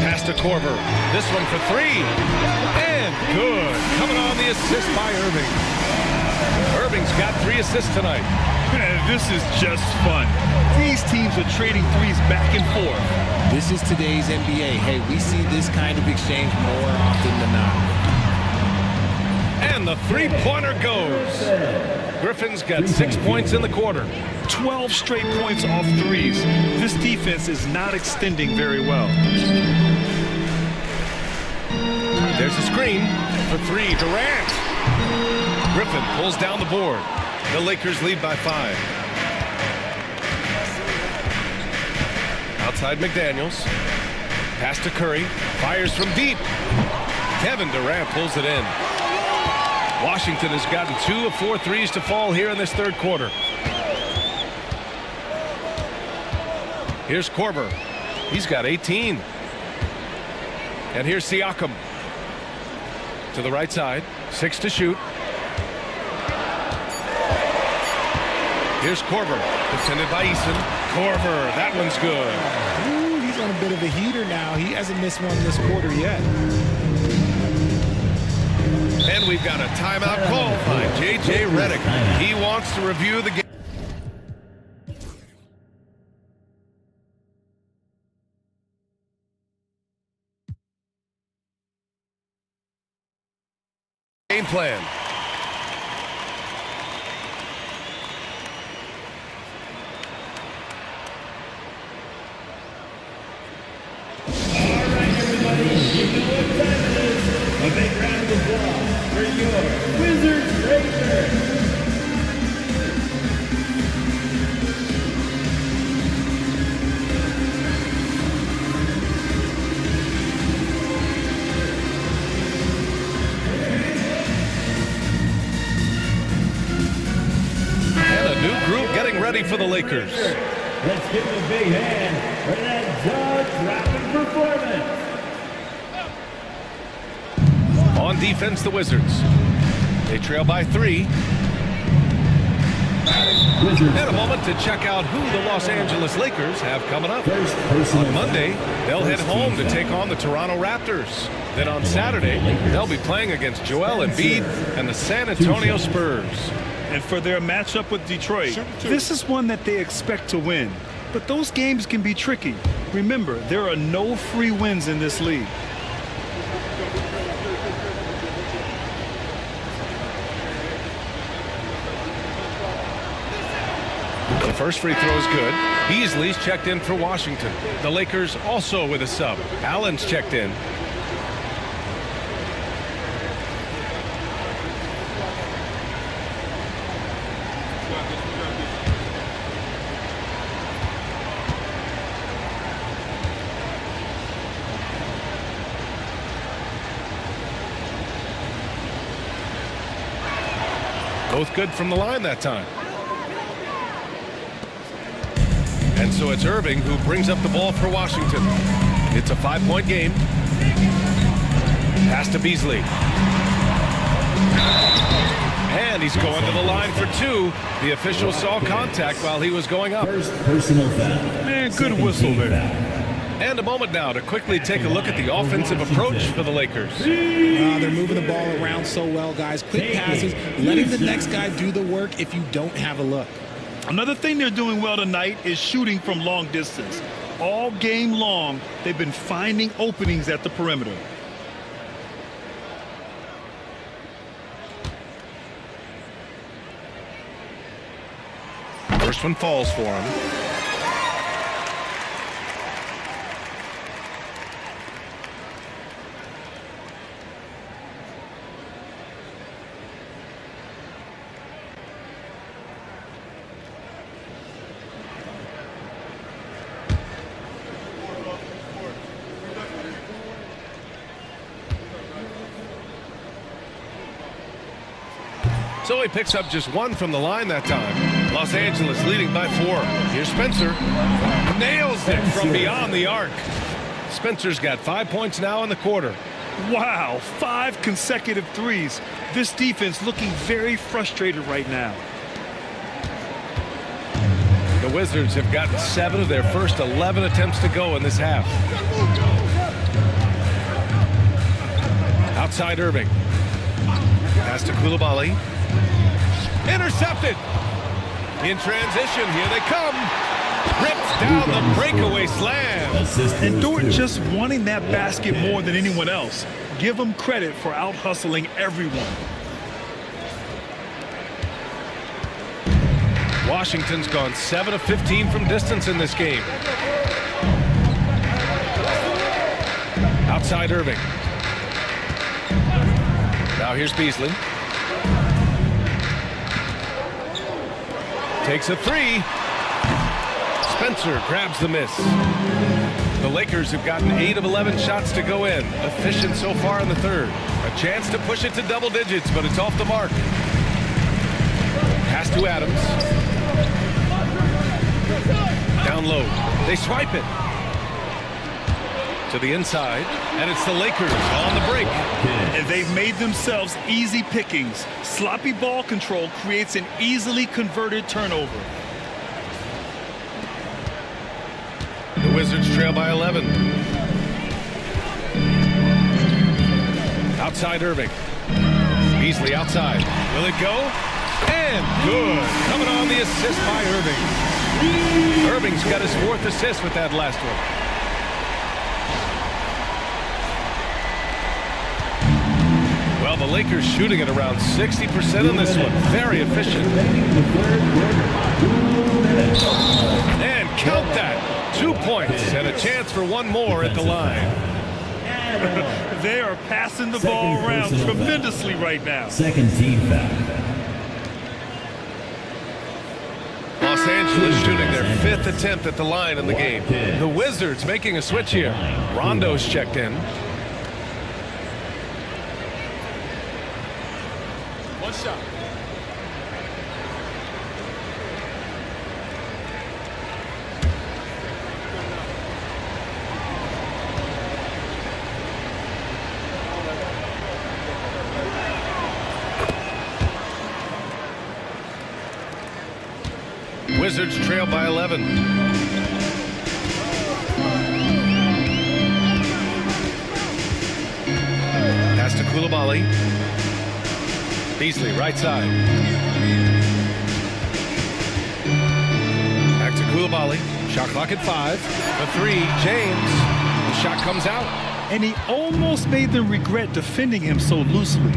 Pass to Korver. This one for 3. And good. Coming on the assist by Irving. Irving's got 3 assists tonight. Man, this is just fun. These teams are trading threes back and forth. This is today's NBA. Hey, we see this kind of exchange more often than not. And the 3-pointer goes. Griffin's got 6 points in the quarter. 12 straight points off threes. This defense is not extending very well. There's a screen for 3. Durant. Griffin pulls down the board. The Lakers lead by 5. Outside McDaniels. Pass to Curry. Fires from deep. Kevin Durant pulls it in. Washington has gotten 2 of 4 threes to fall here in this third quarter. Here's Korver. He's got 18. And here's Siakam. To the right side. 6 to shoot. Here's Korver. Defended by Eason. Korver. That one's good. Ooh, he's on a bit of a heater now. He hasn't missed one this quarter yet. And we've got a timeout call by J.J. Redick. He wants to review the game. Game plan. All right, everybody, you know what time it is. A big round of applause for your Wizards Racers. And a new group getting ready for the Lakers. Let's give them a big hand for that jaw-dropping performance. On defense, the Wizards. They trail by 3. And a moment to check out who the Los Angeles Lakers have coming up. On Monday, they'll head home to take on the Toronto Raptors. Then on Saturday, they'll be playing against Joel Embiid and the San Antonio Spurs. And for their matchup with Detroit, this is one that they expect to win. But those games can be tricky. Remember, there are no free wins in this league. The first free throw is good. Beasley's checked in for Washington. The Lakers also with a sub. Allen's checked in. Both good from the line that time. And so it's Irving who brings up the ball for Washington. It's a 5-point game. Pass to Beasley. And he's going to the line for two. The official saw contact while he was going up. First personal foul. Man, good whistle there. And a moment now to quickly take a look at the offensive approach for the Lakers. They're moving the ball around so well, guys. Quick passes, letting the next guy do the work if you don't have a look. Another thing they're doing well tonight is shooting from long distance. All game long, they've been finding openings at the perimeter. First one falls for him. So he picks up just one from the line that time. Los Angeles leading by 4. Here's Spencer. Nails it from beyond the arc. Spencer's got 5 points now in the quarter. Wow, 5 consecutive threes. This defense looking very frustrated right now. The Wizards have gotten 7 of their first 11 attempts to go in this half. Outside Irving. Pass to Coulibaly. Intercepted. In transition, here they come. Rips down the breakaway slam. And Dort just wanting that basket more than anyone else. Give him credit for out-hustling everyone. Washington's gone 7 of 15 from distance in this game. Outside Irving. Now here's Beasley. Takes a 3. Spencer grabs the miss. The Lakers have gotten 8 of 11 shots to go in. Efficient so far in the third. A chance to push it to double digits, but it's off the mark. Pass to Adams. Down low. They swipe it. To the inside, and it's the Lakers on the break. And they've made themselves easy pickings. Sloppy ball control creates an easily converted turnover. The Wizards trail by 11. Outside Irving. Beasley outside. Will it go? And good. Coming on the assist by Irving. Irving's got his 4th assist with that last one. Well, the Lakers shooting at around 60% in this one. Very efficient. And count that. 2 points and a chance for one more at the line. They are passing the ball around tremendously right now. Second team foul. Los Angeles shooting their 5th attempt at the line in the game. The Wizards making a switch here. Rondo's checked in. One shot. Wizards trail by 11. Pass to Coulibaly. Beasley, right side. Back to Coulibaly. Shot clock at 5. The 3, James. The shot comes out. And he almost made them regret defending him so loosely.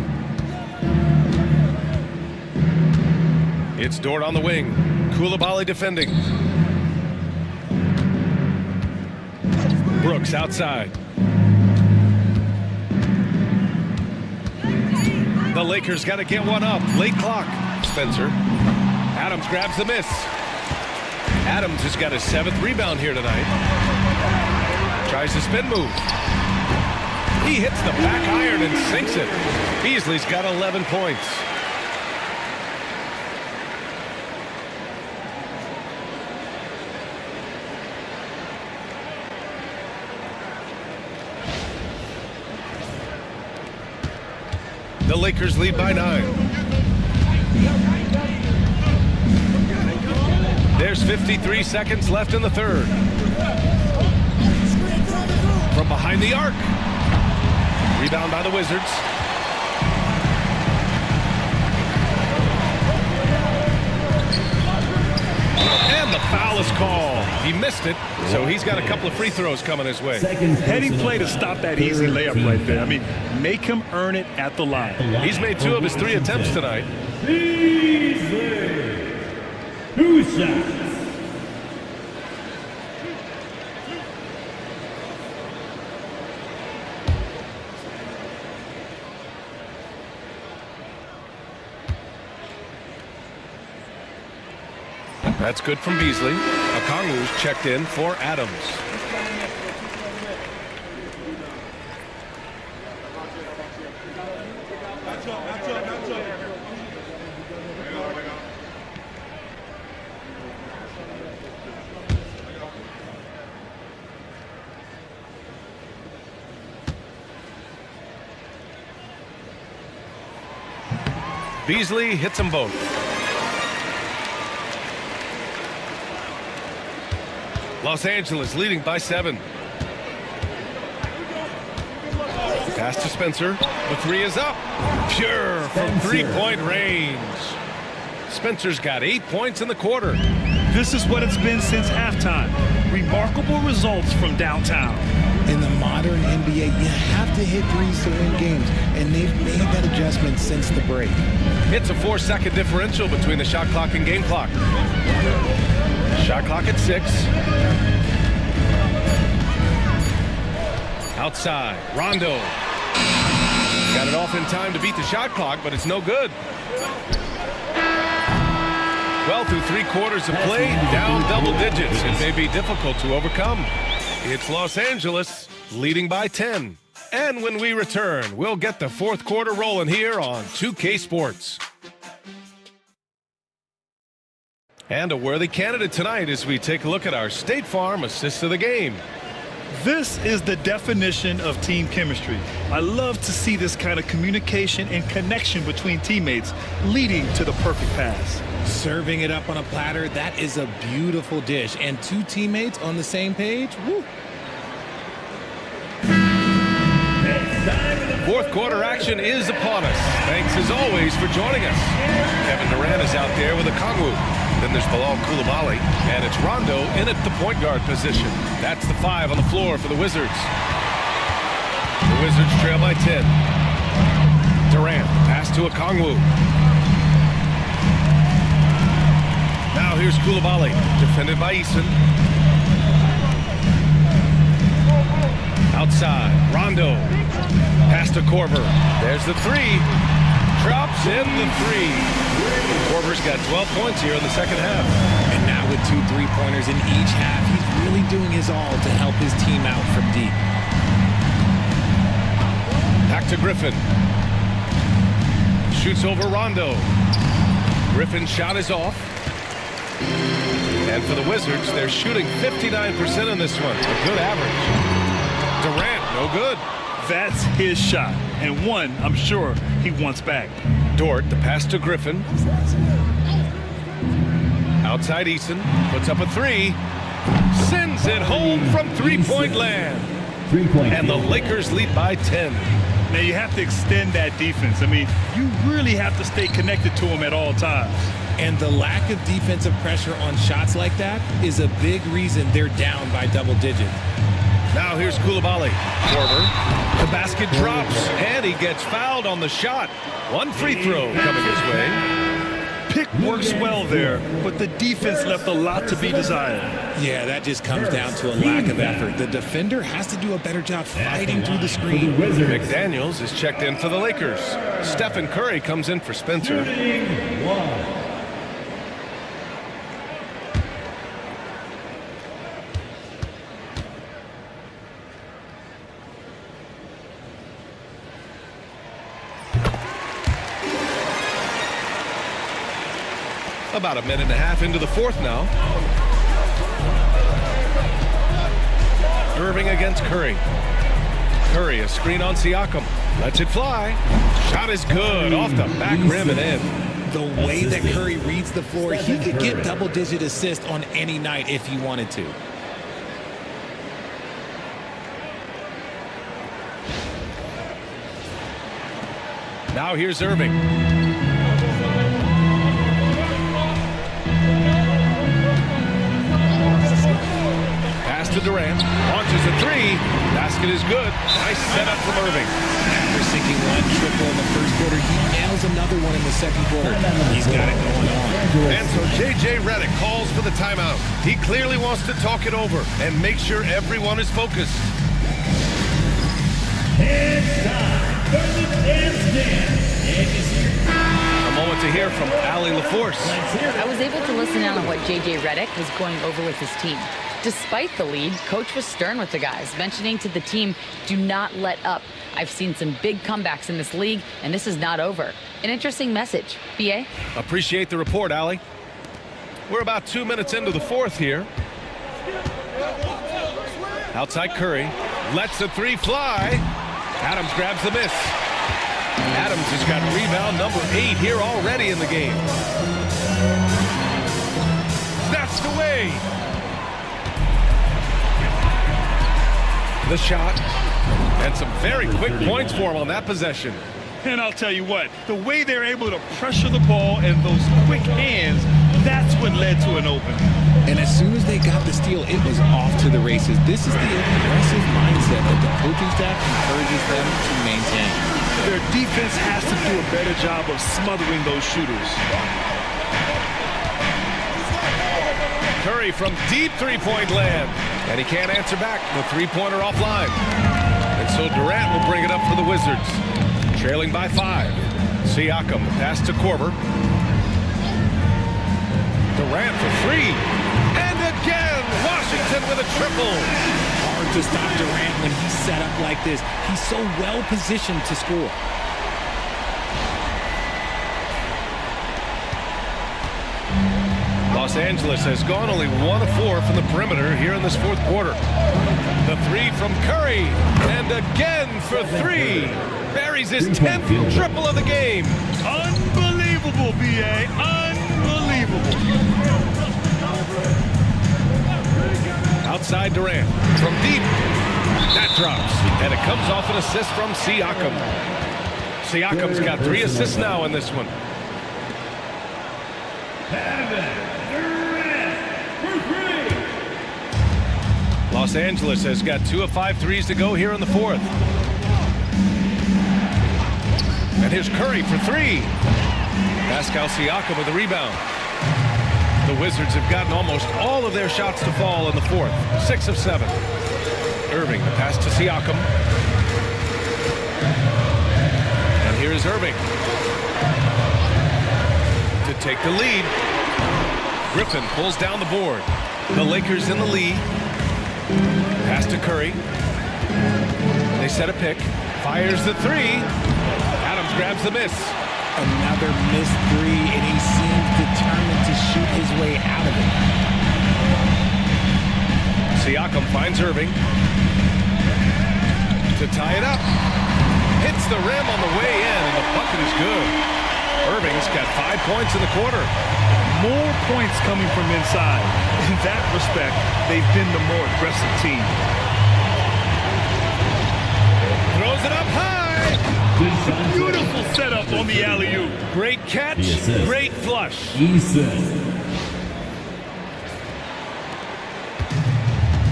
It's Dort on the wing. Koulibaly defending. Brooks outside. The Lakers got to get one up. Late clock. Spencer. Adams grabs the miss. Adams has got his 7th rebound here tonight. Tries the spin move. He hits the back iron and sinks it. Beasley's got 11 points. The Lakers lead by 9. There's 53 seconds left in the third. From behind the arc. Rebound by the Wizards. And the foul is called. He missed it, so he's got a couple of free throws coming his way. Heading play to stop that easy layup right there. I mean, make him earn it at the line. He's made 2 of his 3 attempts tonight. Beasley. 2 shots. That's good from Beasley. Okongwu's checked in for Adams. Beasley hits them both. Los Angeles leading by 7. Pass to Spencer. The 3 is up. Pure from 3-point range. Spencer's got 8 points in the quarter. This is what it's been since halftime. Remarkable results from downtown. In the modern NBA, you have to hit threes to win games, and they've made that adjustment since the break. It's a 4-second differential between the shot clock and game clock. Shot clock at 6. Outside, Rondo. Got it off in time to beat the shot clock, but it's no good. Well, through 3 quarters of play, down double digits. It may be difficult to overcome. It's Los Angeles leading by 10. And when we return, we'll get the 4th quarter rolling here on 2K Sports. And a worthy candidate tonight as we take a look at our State Farm assist of the game. This is the definition of team chemistry. I love to see this kind of communication and connection between teammates leading to the perfect pass. Serving it up on a platter, that is a beautiful dish. And 2 teammates on the same page, woo. 4th quarter action is upon us. Thanks as always for joining us. Kevin Durant is out there with Okongwu. Then there's Bilal Koulibaly, and it's Rondo in at the point guard position. That's the 5 on the floor for the Wizards. The Wizards trail by 10. Durant, pass to Okongwu. Now here's Koulibaly, defended by Eason. Outside, Rondo. Pass to Korver. There's the 3. Drops in the 3. Korver's got 12 points here in the second half. And now with 2 3-pointers in each half, he's really doing his all to help his team out from deep. Back to Griffin. Shoots over Rondo. Griffin's shot is off. And for the Wizards, they're shooting 59% in this one. A good average. Durant, no good. That's his shot, and one I'm sure he wants back. Dort, the pass to Griffin. Outside Eason, puts up a 3. Sends it home from 3-point land. And the Lakers lead by 10. Now you have to extend that defense. I mean, you really have to stay connected to him at all times. And the lack of defensive pressure on shots like that is a big reason they're down by double digits. Now here's Koulibaly. Korver. The basket drops, and he gets fouled on the shot. 1 free throw coming his way. pick works well there, but the defense left a lot to be desired. Yeah, that just comes down to a lack of effort. The defender has to do a better job fighting through the screen. McDaniels is checked in for the Lakers. Stephen Curry comes in for Spencer. About a minute and a half into the fourth now. Irving against Curry. Curry, a screen on Siakam. Lets it fly. Shot is good. Off the back rim and in. The way that Curry reads the floor, he could get double-digit assists on any night if he wanted to. Now here's Irving. Pass to Durant. Launches a three. Basket is good. Nice setup from Irving. After sinking one triple in the first quarter, he nails another one in the second quarter. He's got it going on. And so J.J. Redick calls for the timeout. He clearly wants to talk it over and make sure everyone is focused. It's time for the dance dance. A moment to hear from Allie LaForce. I was able to listen in on what J.J. Redick was going over with his team. Despite the lead, Coach was stern with the guys, mentioning to the team, do not let up. I've seen some big comebacks in this league, and this is not over. An interesting message. B.A.? Appreciate the report, Allie. We're about 2 minutes into the fourth here. Outside Curry. Lets the three fly. Adams grabs the miss. Adams has got rebound number 8 here already in the game. Snatched away. The shot. And some very quick points for him on that possession. And I'll tell you what, the way they're able to pressure the ball and those quick hands, that's what led to an open. And as soon as they got the steal, it was off to the races. This is the aggressive mindset that the coaching staff encourages them to maintain. Their defense has to do a better job of smothering those shooters. Curry from deep three-point land. And he can't answer back. The three-pointer offline. And so Durant will bring it up for the Wizards. Trailing by 5. Siakam, pass to Korver. Durant for 3. And again, Washington with a triple. Hard to stop Durant when he's set up like this. He's so well positioned to score. Los Angeles has gone only 1 of 4 from the perimeter here in this fourth quarter. The three from Curry, and again for 3. Buries his 10th triple of the game. Unbelievable, B.A. Unbelievable. Outside Durant, from deep. That drops, and it comes off an assist from Siakam. Siakam's got 3 assists now in this one. Los Angeles has got 2 of 5 threes to go here in the fourth. And here's Curry for 3. Pascal Siakam with the rebound. The Wizards have gotten almost all of their shots to fall in the fourth. 6 of 7. Irving, the pass to Siakam. And here's Irving to take the lead. Griffin pulls down the board. The Lakers in the lead. Pass to Curry. They set a pick. Fires the 3. Adams grabs the miss. Another missed 3, and he seems determined to shoot his way out of it. Siakam finds Irving to tie it up. Hits the rim on the way in, and the bucket is good. Irving's got 5 points in the quarter. More points coming from inside. In that respect, they've been the more aggressive team. Throws it up high. Beautiful setup on the alley-oop. Great catch, great flush.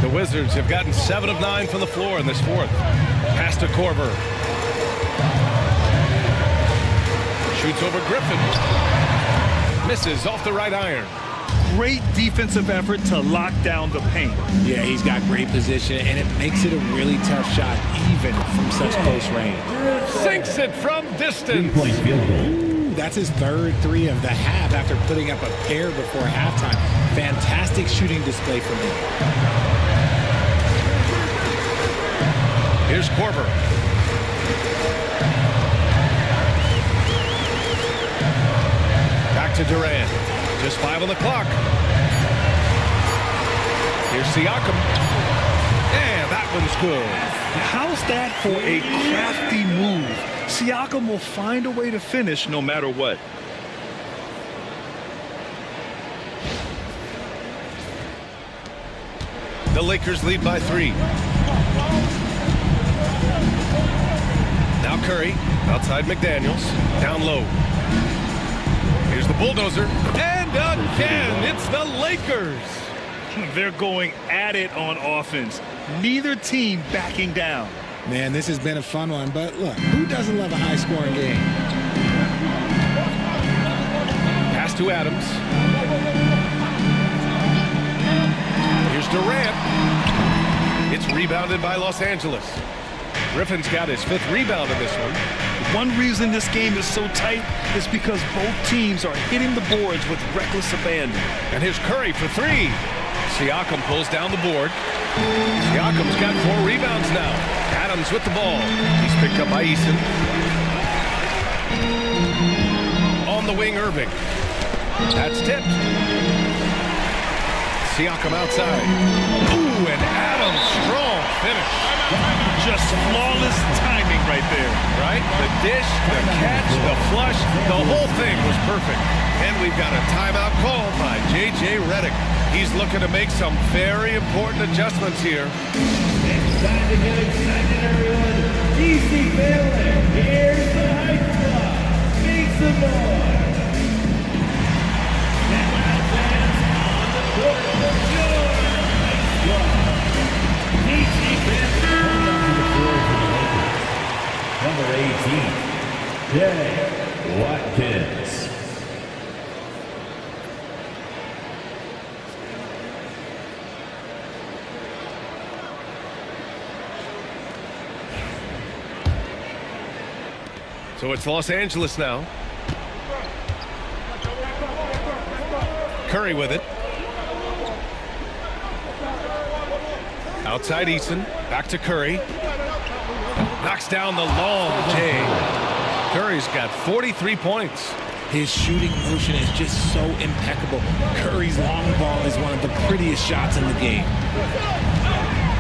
The Wizards have gotten 7 of 9 from the floor in this fourth. Pass to Korver. Shoots over Griffin. Misses off the right iron. Great defensive effort to lock down the paint. Yeah, he's got great position, and it makes it a really tough shot, even from such close range. Sinks it from distance. Three-point field goal. Ooh, that's his third three of the half after putting up a pair before halftime. Fantastic shooting display from him. Here's Korver. Back to Durant. Just 5 on the clock. Here's Siakam. And that one's good. How's that for a crafty move? Siakam will find a way to finish no matter what. The Lakers lead by 3. Now Curry, outside McDaniels, down low. Here's the bulldozer, and again, it's the Lakers. They're going at it on offense. Neither team backing down. Man, this has been a fun one, but look, who doesn't love a high-scoring game? Pass to Adams. Here's Durant. It's rebounded by Los Angeles. Griffin's got his 5th rebound in this one. One reason this game is so tight is because both teams are hitting the boards with reckless abandon. And here's Curry for 3. Siakam pulls down the board. Siakam's got 4 rebounds now. Adams with the ball. He's picked up by Eason. On the wing, Irving. That's tipped. Siakam outside. Ooh, and Adams, strong finish. Just flawless timing right there. Right? The dish, the catch, the flush, the whole thing was perfect. And we've got a timeout called by J.J. Redick. He's looking to make some very important adjustments here. It's time to get excited, everyone. DC family, here's the Hype Club. Make some noise. Now fans on the court for your Hype Club. DC family on the floor for the Lakers. Number 18, Jay Watkins. So it's Los Angeles now. Curry with it. Outside Eason. Back to Curry. Knocks down the long J. Curry's got 43 points. His shooting motion is just so impeccable. Curry's long ball is one of the prettiest shots in the game.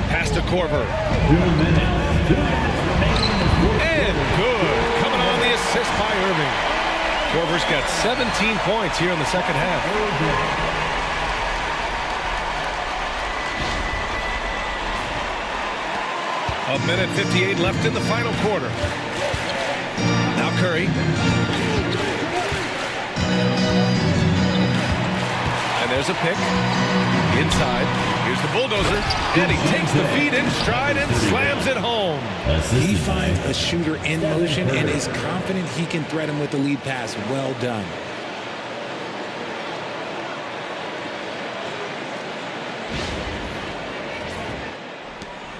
Pass to Korver. 2 minutes. 2 minutes remaining in the fourth And quarter. good. Coming on the assist by Irving. Korver's got 17 points here in the second half. A minute 58 left in the final quarter. Now Curry. And there's a pick. Inside. Here's the bulldozer. And he takes the feed in stride and slams it home. He finds a shooter in motion and is confident he can thread him with the lead pass. Well done.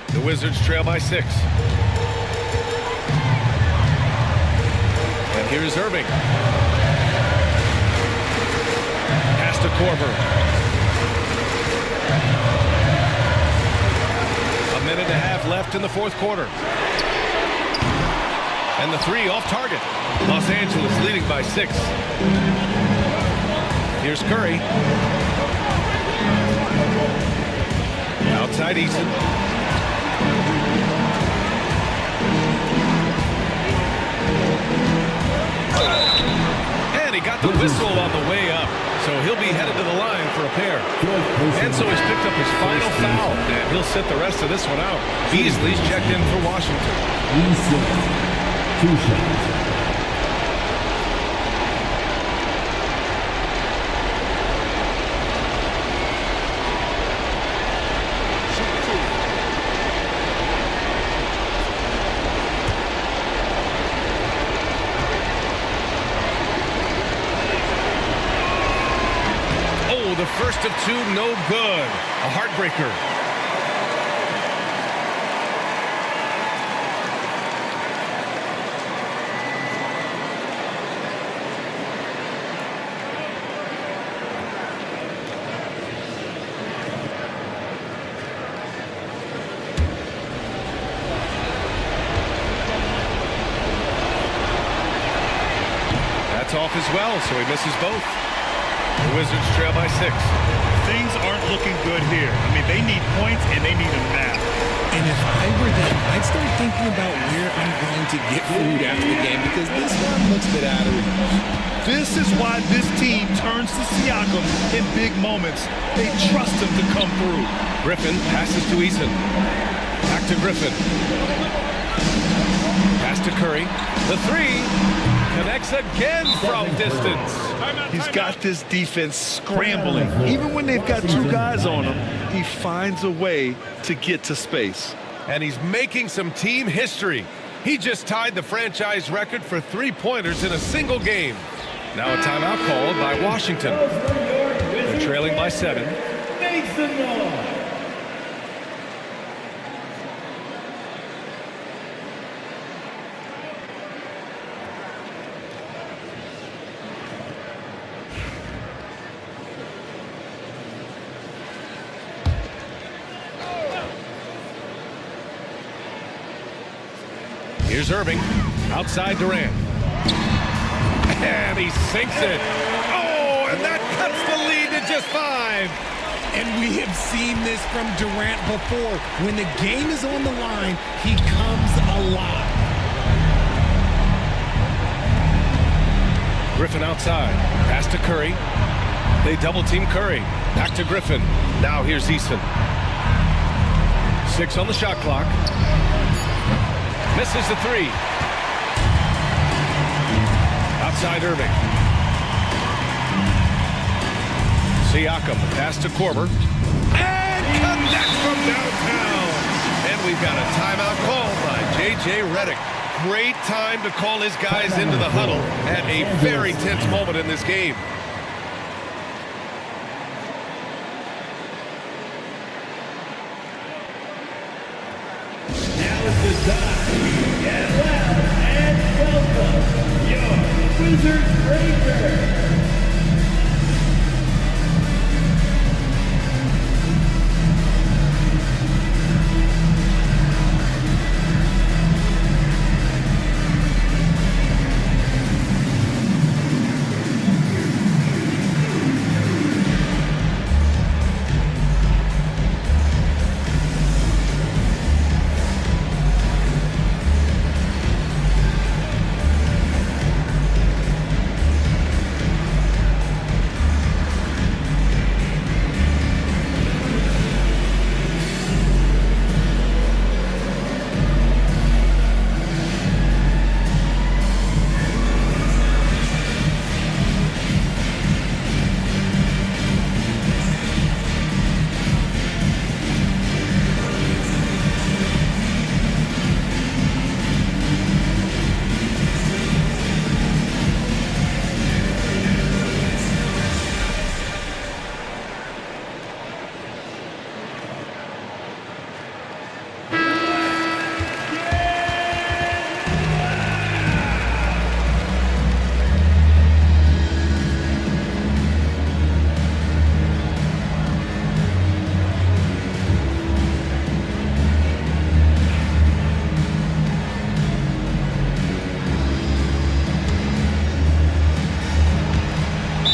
The Wizards trail by 6. And here's Irving. Pass to Korver. A minute and a half left in the fourth quarter. And the 3 off target. Los Angeles leading by 6. Here's Curry. Outside Eason. And he got the whistle on the way up. So he'll be headed to the line for a pair. And so he's picked up his final foul. And he'll sit the rest of this one out. Beasley's checked in for Washington. 2 shots. The first of two, no good. A heartbreaker. Off as well, so he misses both. The Wizards trail by 6. Things aren't looking good here. I mean, they need points, and they need them now. And if I were them, I'd start thinking about where I'm going to get food after the game because this one looks a bit out of reach. This is why this team turns to Siakam in big moments. They trust him to come through. Griffin passes to Eason. Back to Griffin. Pass to Curry. The three. Connects again from distance. He's got this defense scrambling. Even when they've got two guys on him, he finds a way to get to space. And he's making some team history. He just tied the franchise record for three-pointers in a single game. Now a timeout called by Washington. They're trailing by 7. Here's Irving, outside Durant. And he sinks it. Oh, and that cuts the lead to just 5. And we have seen this from Durant before. When the game is on the line, he comes alive. Griffin outside. Pass to Curry. They double-team Curry. Back to Griffin. Now here's Eason. 6 on the shot clock. Misses the 3. Outside Irving. Siakam, pass to Korver. And connects from downtown. And we've got a timeout called by J.J. Redick. Great time to call his guys into the huddle at a very tense moment in this game. Now is the time. Get loud and welcome your Wizards Breaker.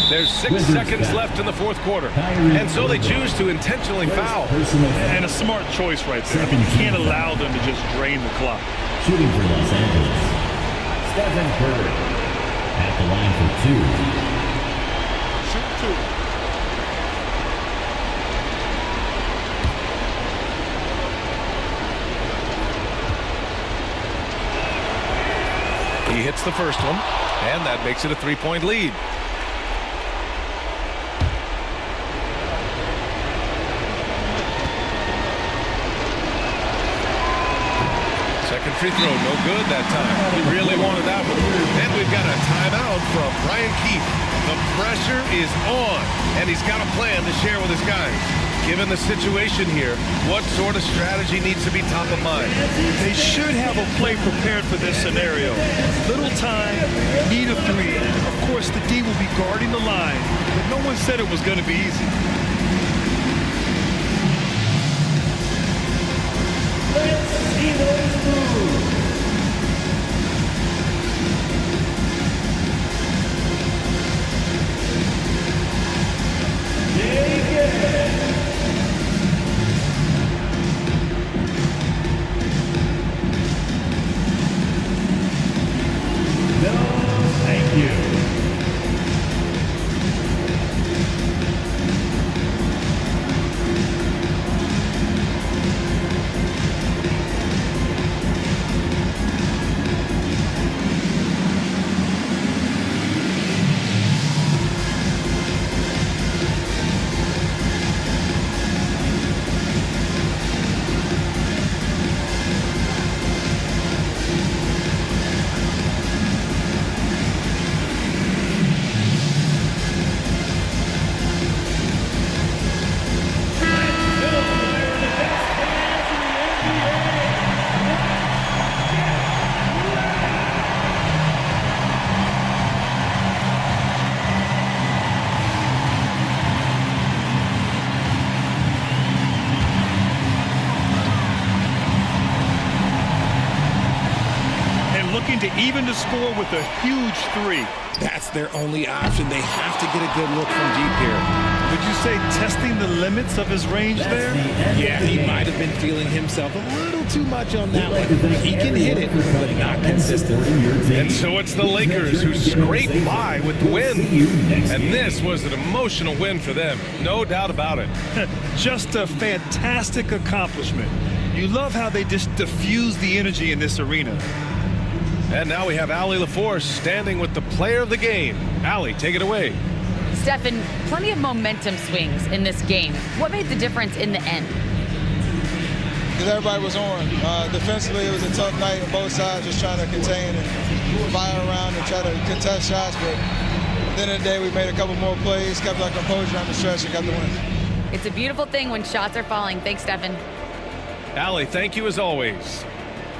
There's 6 seconds left in the fourth quarter. And so they choose to intentionally foul. And a smart choice right there. I mean, you can't allow them to just drain the clock. Shooting for Los Angeles, Stephen Curry at the line for 2. Shoot 2. He hits the first one, and that makes it a 3-point lead. Second free throw, no good that time. He really wanted that one. And we've got a timeout rebound from Brian Keith. The pressure is on, and he's got a plan to share with his guys. Given the situation here, what sort of strategy needs to be top of mind? They should have a play prepared for this scenario. Little time, need a three. Of course, the D will be guarding the line, but no one said it was going to be easy. Let's see those moves. Looking to even the score with a huge three. That's their only option. They have to get a good look from deep here. Would you say testing the limits of his range there? Yeah, he might have been feeling himself a little too much on that one. He can hit it, but not consistently. And so it's the Lakers who scrape by with the win. And this was an emotional win for them, no doubt about it. Just a fantastic accomplishment. You love how they just diffuse the energy in this arena. And now we have Allie LaForce standing with the player of the game. Allie, take it away. Stephen, plenty of momentum swings in this game. What made the difference in the end? Because everybody was on. Defensively, it was a tough night on both sides, just trying to contain and fire around and try to contest shots. But at the end of the day, we made a couple more plays, kept our composure on the stretch, and got the win. It's a beautiful thing when shots are falling. Thanks, Stephen. Allie, thank you as always.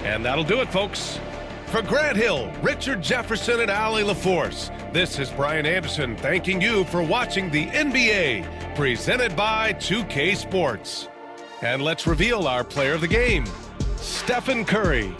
And that'll do it, folks. For Grant Hill, Richard Jefferson, and Allie LaForce, this is Brian Anderson thanking you for watching the NBA, presented by 2K Sports. And let's reveal our player of the game, Stephen Curry.